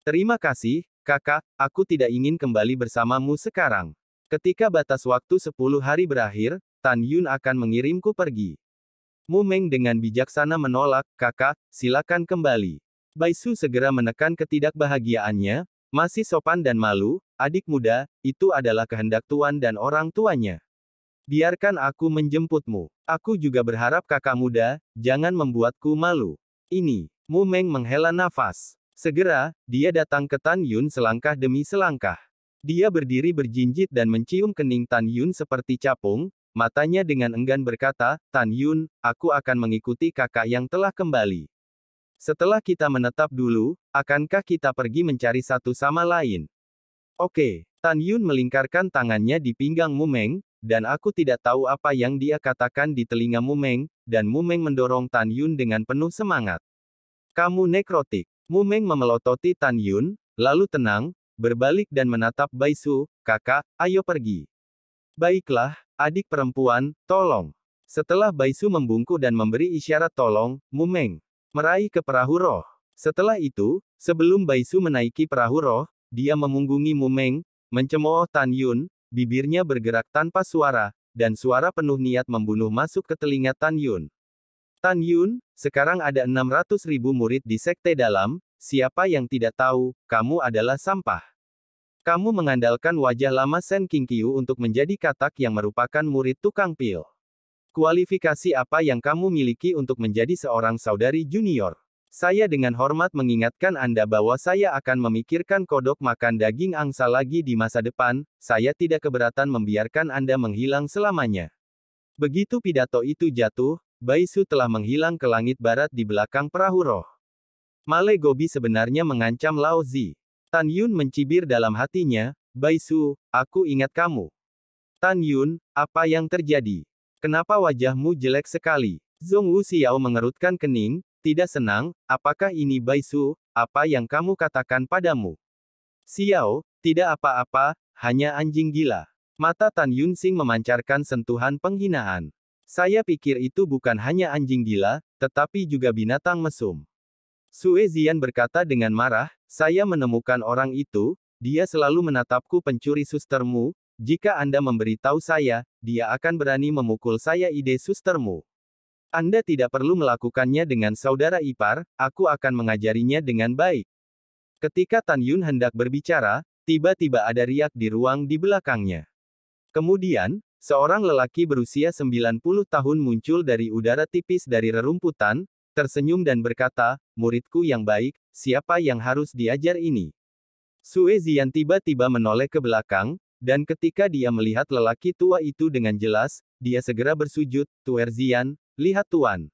Speaker 2: Terima kasih, kakak, aku tidak ingin kembali bersamamu sekarang. Ketika batas waktu 10 hari berakhir, Tan Yun akan mengirimku pergi. Mu Meng dengan bijaksana menolak, kakak, silakan kembali. Baisu segera menekan ketidakbahagiaannya, masih sopan dan malu, adik muda, itu adalah kehendak tuan dan orang tuanya. Biarkan aku menjemputmu. Aku juga berharap kakak muda, jangan membuatku malu. Ini, Mu Meng menghela nafas. Segera, dia datang ke Tan Yun selangkah demi selangkah. Dia berdiri berjinjit dan mencium kening Tan Yun seperti capung, matanya dengan enggan berkata, Tan Yun, aku akan mengikuti kakak yang telah kembali. Setelah kita menetap dulu, akankah kita pergi mencari satu sama lain? Oke, Tan Yun melingkarkan tangannya di pinggang Mu Meng, dan aku tidak tahu apa yang dia katakan di telinga Mu Meng, dan Mu Meng mendorong Tan Yun dengan penuh semangat. Kamu nekrotik. Mu Meng memelototi Tan Yun, lalu tenang, berbalik dan menatap Baisu, kakak, ayo pergi. Baiklah, adik perempuan, tolong. Setelah Baisu membungkuk dan memberi isyarat tolong, Mu Meng meraih ke perahu roh. Setelah itu, sebelum Baisu menaiki perahu roh, dia memunggungi Mu Meng, mencemooh Tan Yun, bibirnya bergerak tanpa suara, dan suara penuh niat membunuh masuk ke telinga Tan Yun. Tan Yun, sekarang ada 600.000 murid di Sekte Dalam, siapa yang tidak tahu, kamu adalah sampah. Kamu mengandalkan wajah lama Sen Qingqiu untuk menjadi katak yang merupakan murid tukang pil. Kualifikasi apa yang kamu miliki untuk menjadi seorang saudari junior? Saya dengan hormat mengingatkan Anda bahwa saya akan memikirkan kodok makan daging angsa lagi di masa depan, saya tidak keberatan membiarkan Anda menghilang selamanya. Begitu pidato itu jatuh, Bai Su telah menghilang ke langit barat di belakang perahu roh. Male Gobi sebenarnya mengancam Lao Zi. Tan Yun mencibir dalam hatinya, Bai Su, aku ingat kamu. Tan Yun, apa yang terjadi? Kenapa wajahmu jelek sekali? Zhong Wu Xiao mengerutkan kening, tidak senang, apakah ini Bai Su, apa yang kamu katakan padamu? Xiao, tidak apa-apa, hanya anjing gila. Mata Tan Yun Xing memancarkan sentuhan penghinaan. Saya pikir itu bukan hanya anjing gila, tetapi juga binatang mesum. Sue Zian berkata dengan marah, saya menemukan orang itu, dia selalu menatapku pencuri sustermu, jika Anda memberitahu saya, dia akan berani memukul saya ide sustermu. Anda tidak perlu melakukannya dengan saudara ipar, aku akan mengajarinya dengan baik. Ketika Tan Yun hendak berbicara, tiba-tiba ada riak di ruang di belakangnya. Kemudian, seorang lelaki berusia 90 tahun muncul dari udara tipis dari rerumputan, tersenyum dan berkata, muridku yang baik, siapa yang harus diajar ini? Sue Zian tiba-tiba menoleh ke belakang, dan ketika dia melihat lelaki tua itu dengan jelas, dia segera bersujud, Tuer Zian, lihat Tuan.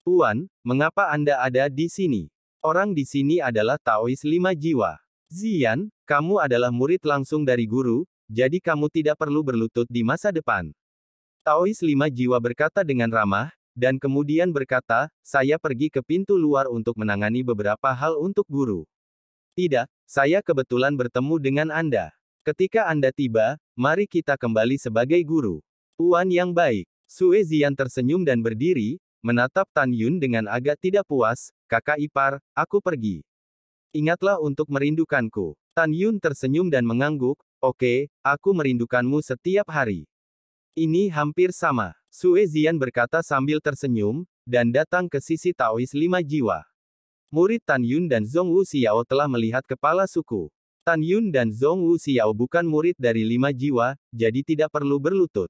Speaker 2: Tuan, mengapa Anda ada di sini? Orang di sini adalah Taois 5 jiwa. Zian, kamu adalah murid langsung dari guru, jadi kamu tidak perlu berlutut di masa depan. Taois 5 jiwa berkata dengan ramah, dan kemudian berkata, saya pergi ke pintu luar untuk menangani beberapa hal untuk guru. Tidak, saya kebetulan bertemu dengan Anda. Ketika Anda tiba, mari kita kembali sebagai guru. Tuan yang baik. Sue Zian tersenyum dan berdiri, menatap Tan Yun dengan agak tidak puas, kakak ipar, aku pergi. Ingatlah untuk merindukanku. Tan Yun tersenyum dan mengangguk, oke, aku merindukanmu setiap hari. Ini hampir sama. Sue Zian berkata sambil tersenyum, dan datang ke sisi Taois 5 jiwa. Murid Tan Yun dan Zhong Wu Xiao telah melihat kepala suku. Tan Yun dan Zhong Wu Xiao bukan murid dari 5 jiwa, jadi tidak perlu berlutut.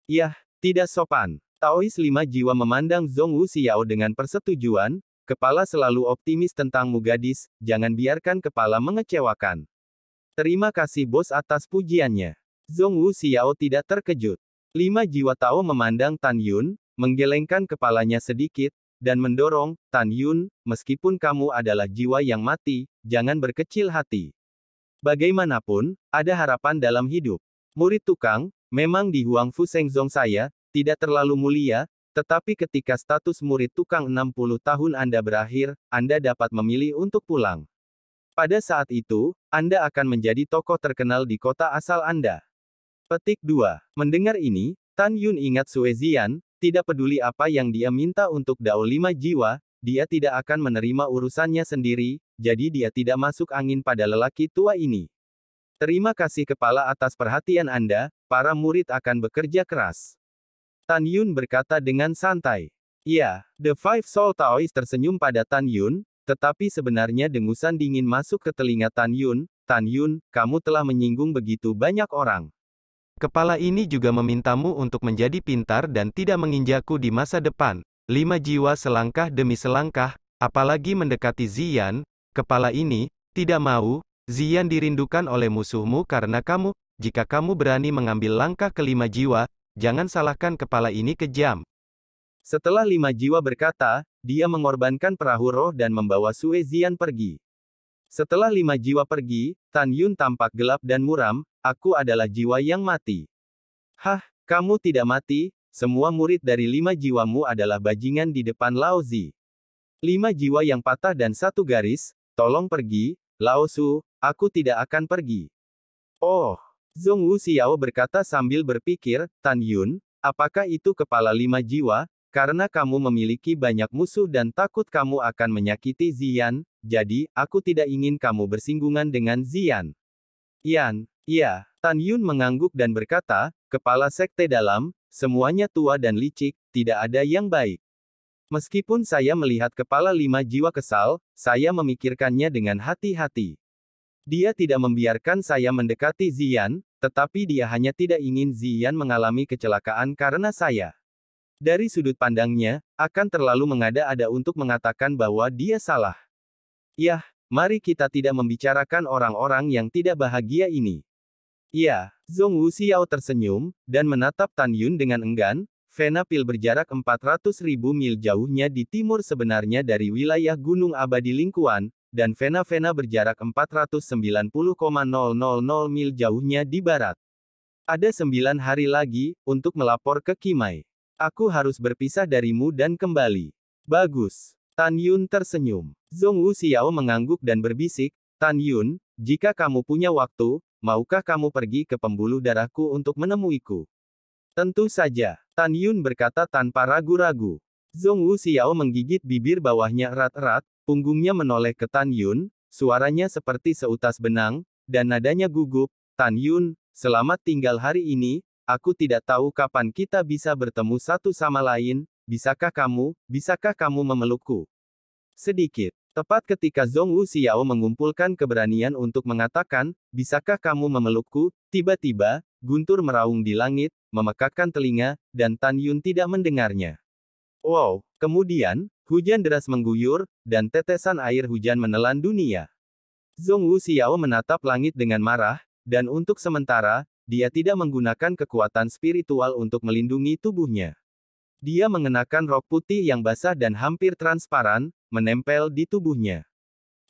Speaker 2: Yah, tidak sopan. Taois 5 jiwa memandang Zhong Wu Xiao dengan persetujuan, kepala selalu optimis tentangmu gadis, jangan biarkan kepala mengecewakan. Terima kasih bos atas pujiannya. Zhong Wu Xiao tidak terkejut. 5 jiwa Tao memandang Tan Yun, menggelengkan kepalanya sedikit, dan mendorong, Tan Yun, meskipun kamu adalah jiwa yang mati, jangan berkecil hati. Bagaimanapun, ada harapan dalam hidup. Murid tukang, memang di Huangfu Shengzong saya, tidak terlalu mulia, tetapi ketika status murid tukang 60 tahun Anda berakhir, Anda dapat memilih untuk pulang. Pada saat itu, Anda akan menjadi tokoh terkenal di kota asal Anda. Petik 2. Mendengar ini, Tan Yun ingat Sue Zian, tidak peduli apa yang dia minta untuk Dao 5 jiwa, dia tidak akan menerima urusannya sendiri, jadi dia tidak masuk angin pada lelaki tua ini. Terima kasih kepala atas perhatian Anda, para murid akan bekerja keras. Tan Yun berkata dengan santai. Ya, The Five Soul Taoist tersenyum pada Tan Yun, tetapi sebenarnya dengusan dingin masuk ke telinga Tan Yun, kamu telah menyinggung begitu banyak orang.
Speaker 3: Kepala ini juga memintamu untuk menjadi pintar dan tidak menginjakku di masa depan. 5 jiwa selangkah demi selangkah, apalagi mendekati Zian, kepala ini, tidak mau, Zian dirindukan oleh musuhmu karena kamu, jika kamu berani mengambil langkah ke 5 jiwa, jangan salahkan kepala ini kejam.
Speaker 2: Setelah 5 jiwa berkata, dia mengorbankan perahu roh dan membawa Sue Zian pergi. Setelah 5 jiwa pergi, Tan Yun tampak gelap dan muram, aku adalah jiwa yang mati. Hah, kamu tidak mati, semua murid dari 5 jiwamu adalah bajingan di depan Lao Zi. 5 jiwa yang patah dan 1 garis, tolong pergi, Lao Su, aku tidak akan pergi. Oh, Zhong Wu Xiao berkata sambil berpikir, Tan Yun, apakah itu kepala 5 jiwa, karena kamu memiliki banyak musuh dan takut kamu akan menyakiti Zian, jadi, aku tidak ingin kamu bersinggungan dengan Zian. Iya, Tan Yun mengangguk dan berkata, kepala sekte dalam, semuanya tua dan licik, tidak ada yang baik. Meskipun saya melihat kepala 5 jiwa kesal, saya memikirkannya dengan hati-hati. Dia tidak membiarkan saya mendekati Ziyan, tetapi dia hanya tidak ingin Ziyan mengalami kecelakaan karena saya. Dari sudut pandangnya, akan terlalu mengada-ada untuk mengatakan bahwa dia salah. Yah, mari kita tidak membicarakan orang-orang yang tidak bahagia ini. Ya, Zhong Wuxiao tersenyum, dan menatap Tan Yun dengan enggan. Venapil berjarak 400.000 mil jauhnya di timur sebenarnya dari wilayah Gunung Abadi Lingkuan, dan Vena-Vena berjarak 490,000 mil jauhnya di barat. Ada 9 hari lagi, untuk melapor ke Qimai. Aku harus berpisah darimu dan kembali. Bagus. Tan Yun tersenyum. Zhong Wuxiao mengangguk dan berbisik, Tan Yun, jika kamu punya waktu, maukah kamu pergi ke pembuluh darahku untuk menemuiku? Tentu saja, Tan Yun berkata tanpa ragu-ragu. Zhong Wuxiao menggigit bibir bawahnya erat-erat, punggungnya menoleh ke Tan Yun, suaranya seperti seutas benang, dan nadanya gugup, Tan Yun, selamat tinggal hari ini, aku tidak tahu kapan kita bisa bertemu satu sama lain, bisakah kamu memelukku? Sedikit. Tepat ketika Zhong Wuxiao mengumpulkan keberanian untuk mengatakan, bisakah kamu memelukku, tiba-tiba, guntur meraung di langit, memekakkan telinga, dan Tan Yun tidak mendengarnya. Wow, kemudian, hujan deras mengguyur, dan tetesan air hujan menelan dunia. Zhong Wuxiao menatap langit dengan marah, dan untuk sementara, dia tidak menggunakan kekuatan spiritual untuk melindungi tubuhnya. Dia mengenakan rok putih yang basah dan hampir transparan, menempel di tubuhnya.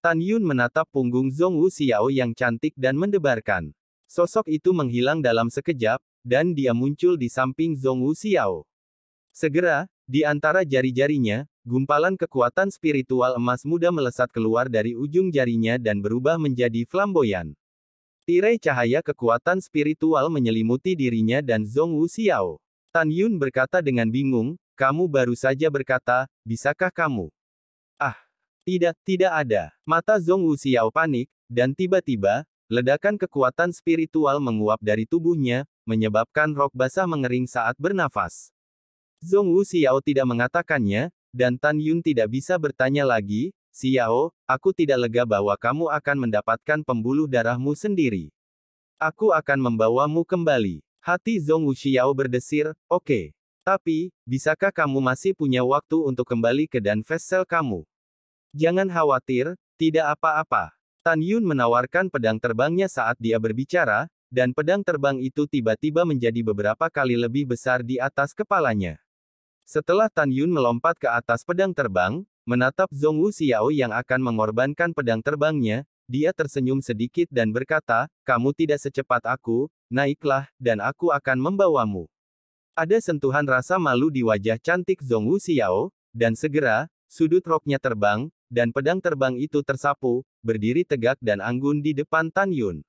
Speaker 2: Tan Yun menatap punggung Zhong Wuxiao yang cantik dan mendebarkan. Sosok itu menghilang dalam sekejap, dan dia muncul di samping Zhong Wuxiao. Segera, di antara jari-jarinya, gumpalan kekuatan spiritual emas muda melesat keluar dari ujung jarinya dan berubah menjadi flamboyan. Tirai cahaya kekuatan spiritual menyelimuti dirinya dan Zhong Wuxiao. Tan Yun berkata dengan bingung, kamu baru saja berkata, bisakah kamu? Ah, tidak ada. Mata Zhong Wuxiao panik, dan tiba-tiba, ledakan kekuatan spiritual menguap dari tubuhnya, menyebabkan rok basah mengering saat bernafas. Zhong Wuxiao tidak mengatakannya, dan Tan Yun tidak bisa bertanya lagi, Xiao, aku tidak lega bahwa kamu akan mendapatkan pembuluh darahmu sendiri. Aku akan membawamu kembali. Hati Zhong Wuxiao berdesir, oke. Tapi, bisakah kamu masih punya waktu untuk kembali ke Dan Vessel kamu? Jangan khawatir, tidak apa-apa. Tan Yun menawarkan pedang terbangnya saat dia berbicara, dan pedang terbang itu tiba-tiba menjadi beberapa kali lebih besar di atas kepalanya. Setelah Tan Yun melompat ke atas pedang terbang, menatap Zhong Wuxiao yang akan mengorbankan pedang terbangnya, dia tersenyum sedikit dan berkata, kamu tidak secepat aku, naiklah, dan aku akan membawamu. Ada sentuhan rasa malu di wajah cantik Zhong Wuxiao, dan segera, sudut roknya terbang, dan pedang terbang itu tersapu, berdiri tegak dan anggun di depan Tan Yun.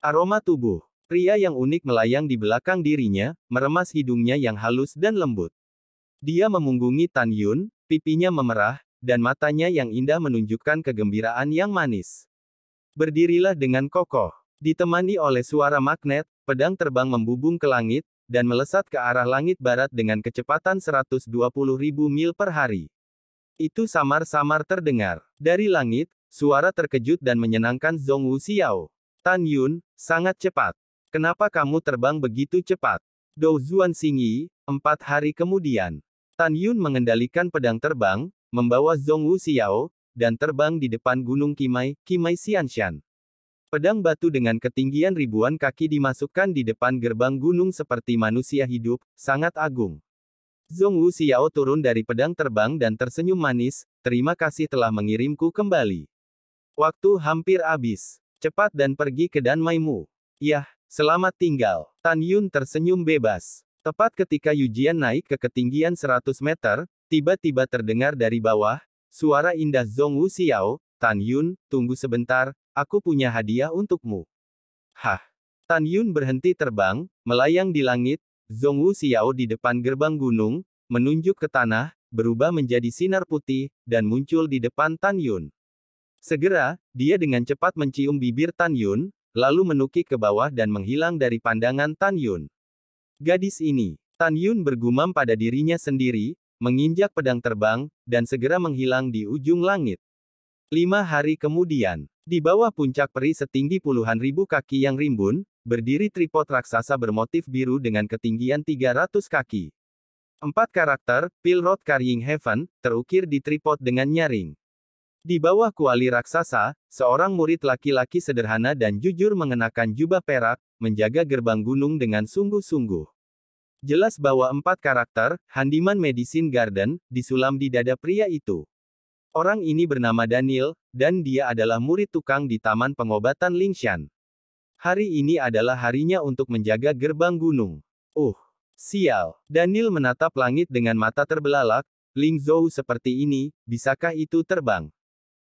Speaker 2: Aroma tubuh pria yang unik melayang di belakang dirinya, meremas hidungnya yang halus dan lembut. Dia memunggungi Tan Yun, pipinya memerah, dan matanya yang indah menunjukkan kegembiraan yang manis. Berdirilah dengan kokoh. Ditemani oleh suara magnet, pedang terbang membubung ke langit, dan melesat ke arah langit barat dengan kecepatan 120.000 mil per hari. Itu samar-samar terdengar. Dari langit, suara terkejut dan menyenangkan Zhong Wuxiao. Tan Yun, sangat cepat. Kenapa kamu terbang begitu cepat? Dou Zuan Xingyi, 4 hari kemudian. Tan Yun mengendalikan pedang terbang, membawa Zhong Wuxiao, dan terbang di depan Gunung Qimai, Qimai Xianshan. Pedang batu dengan ketinggian ribuan kaki dimasukkan di depan gerbang gunung seperti manusia hidup, sangat agung. Zhong Wuxiao turun dari pedang terbang dan tersenyum manis, terima kasih telah mengirimku kembali. Waktu hampir habis. Cepat dan pergi ke Danmaimu. Yah, selamat tinggal. Tan Yun tersenyum bebas. Tepat ketika Yujian naik ke ketinggian 100 meter, tiba-tiba terdengar dari bawah, suara indah Zhong Wuxiao, Tan Yun, tunggu sebentar, aku punya hadiah untukmu. Hah? Tan Yun berhenti terbang, melayang di langit, Zhong Wuxiao di depan gerbang gunung, menunjuk ke tanah, berubah menjadi sinar putih, dan muncul di depan Tan Yun. Segera, dia dengan cepat mencium bibir Tan Yun, lalu menukik ke bawah dan menghilang dari pandangan Tan Yun. Gadis ini, Tan Yun bergumam pada dirinya sendiri, menginjak pedang terbang, dan segera menghilang di ujung langit. 5 hari kemudian, di bawah puncak peri setinggi puluhan ribu kaki yang rimbun, berdiri tripod raksasa bermotif biru dengan ketinggian 300 kaki. 4 karakter, Pil Road Carrying Heaven, terukir di tripod dengan nyaring. Di bawah kuali raksasa, seorang murid laki-laki sederhana dan jujur mengenakan jubah perak, menjaga gerbang gunung dengan sungguh-sungguh. Jelas bahwa 4 karakter, Handyman Medicine Garden, disulam di dada pria itu. Orang ini bernama Daniel, dan dia adalah murid tukang di Taman Pengobatan Lingshan. Hari ini adalah harinya untuk menjaga gerbang gunung. Sial. Daniel menatap langit dengan mata terbelalak. Ling Zhou seperti ini, bisakah itu terbang?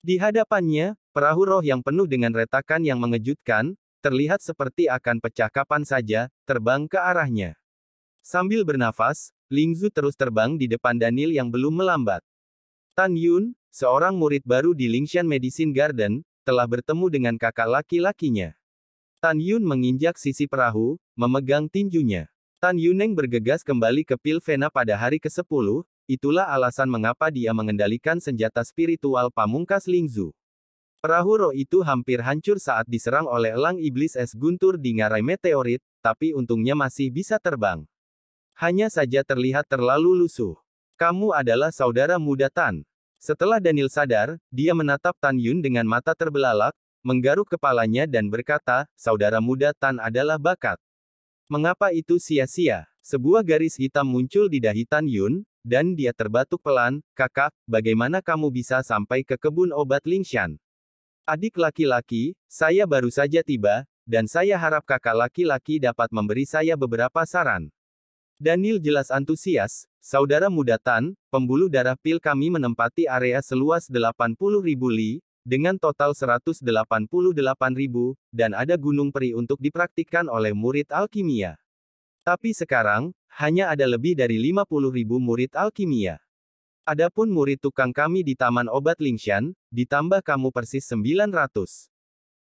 Speaker 2: Di hadapannya, perahu roh yang penuh dengan retakan yang mengejutkan, terlihat seperti akan pecah kapan saja, terbang ke arahnya. Sambil bernafas, Ling Zhou terus terbang di depan Daniel yang belum melambat. Tan Yun, seorang murid baru di Lingshan Medicine Garden, telah bertemu dengan kakak laki-lakinya. Tan Yun menginjak sisi perahu, memegang tinjunya. Tan Yuneng bergegas kembali ke Pil Vena pada hari ke-10, itulah alasan mengapa dia mengendalikan senjata spiritual pamungkas Ling Zhou. Perahu roh itu hampir hancur saat diserang oleh elang iblis es guntur di ngarai meteorit, tapi untungnya masih bisa terbang. Hanya saja terlihat terlalu lusuh. Kamu adalah saudara muda Tan. Setelah Daniel sadar, dia menatap Tan Yun dengan mata terbelalak, menggaruk kepalanya dan berkata, saudara muda Tan adalah bakat. Mengapa itu sia-sia? Sebuah garis hitam muncul di dahi Tan Yun, dan dia terbatuk pelan, kakak, bagaimana kamu bisa sampai ke kebun obat Lingshan? Adik laki-laki, saya baru saja tiba, dan saya harap kakak laki-laki dapat memberi saya beberapa saran. Daniel jelas antusias, saudara muda Tan, pembuluh darah pil kami menempati area seluas 80.000 li, dengan total 188.000, dan ada gunung peri untuk dipraktikkan oleh murid alkimia. Tapi sekarang, hanya ada lebih dari 50.000 murid alkimia. Adapun murid tukang kami di Taman Obat Lingshan, ditambah kamu persis 900.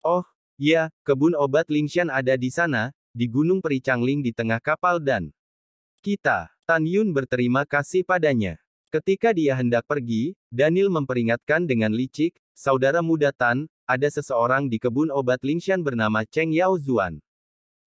Speaker 2: Oh, ya, kebun obat Lingshan ada di sana, di Gunung Peri Changling di tengah kapal dan kita. Tan Yun berterima kasih padanya. Ketika dia hendak pergi, Daniel memperingatkan dengan licik, saudara muda Tan, ada seseorang di kebun obat Lingshan bernama Cheng Yao Zuan.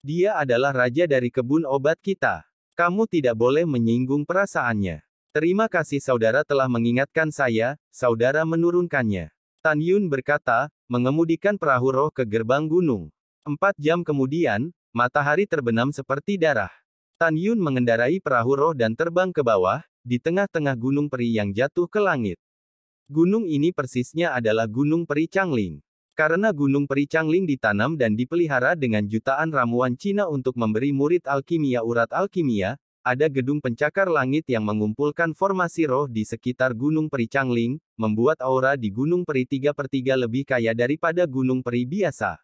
Speaker 2: Dia adalah raja dari kebun obat kita. Kamu tidak boleh menyinggung perasaannya. Terima kasih saudara telah mengingatkan saya, saudara menurunkannya. Tan Yun berkata, mengemudikan perahu roh ke gerbang gunung. 4 jam kemudian, matahari terbenam seperti darah. Tan Yun mengendarai perahu roh dan terbang ke bawah, di tengah-tengah gunung peri yang jatuh ke langit. Gunung ini persisnya adalah Gunung Peri Changling. Karena Gunung Peri Changling ditanam dan dipelihara dengan jutaan ramuan Cina untuk memberi murid alkimia urat alkimia, ada gedung pencakar langit yang mengumpulkan formasi roh di sekitar Gunung Peri Changling, membuat aura di Gunung Peri 3/3 lebih kaya daripada Gunung Peri biasa.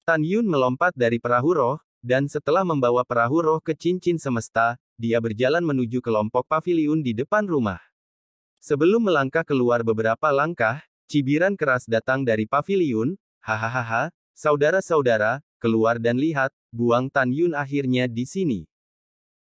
Speaker 2: Tan Yun melompat dari perahu roh, dan setelah membawa perahu roh ke cincin semesta, dia berjalan menuju kelompok paviliun di depan rumah. Sebelum melangkah keluar beberapa langkah, cibiran keras datang dari paviliun, hahaha, saudara-saudara, keluar dan lihat, buang Tan Yun akhirnya di sini.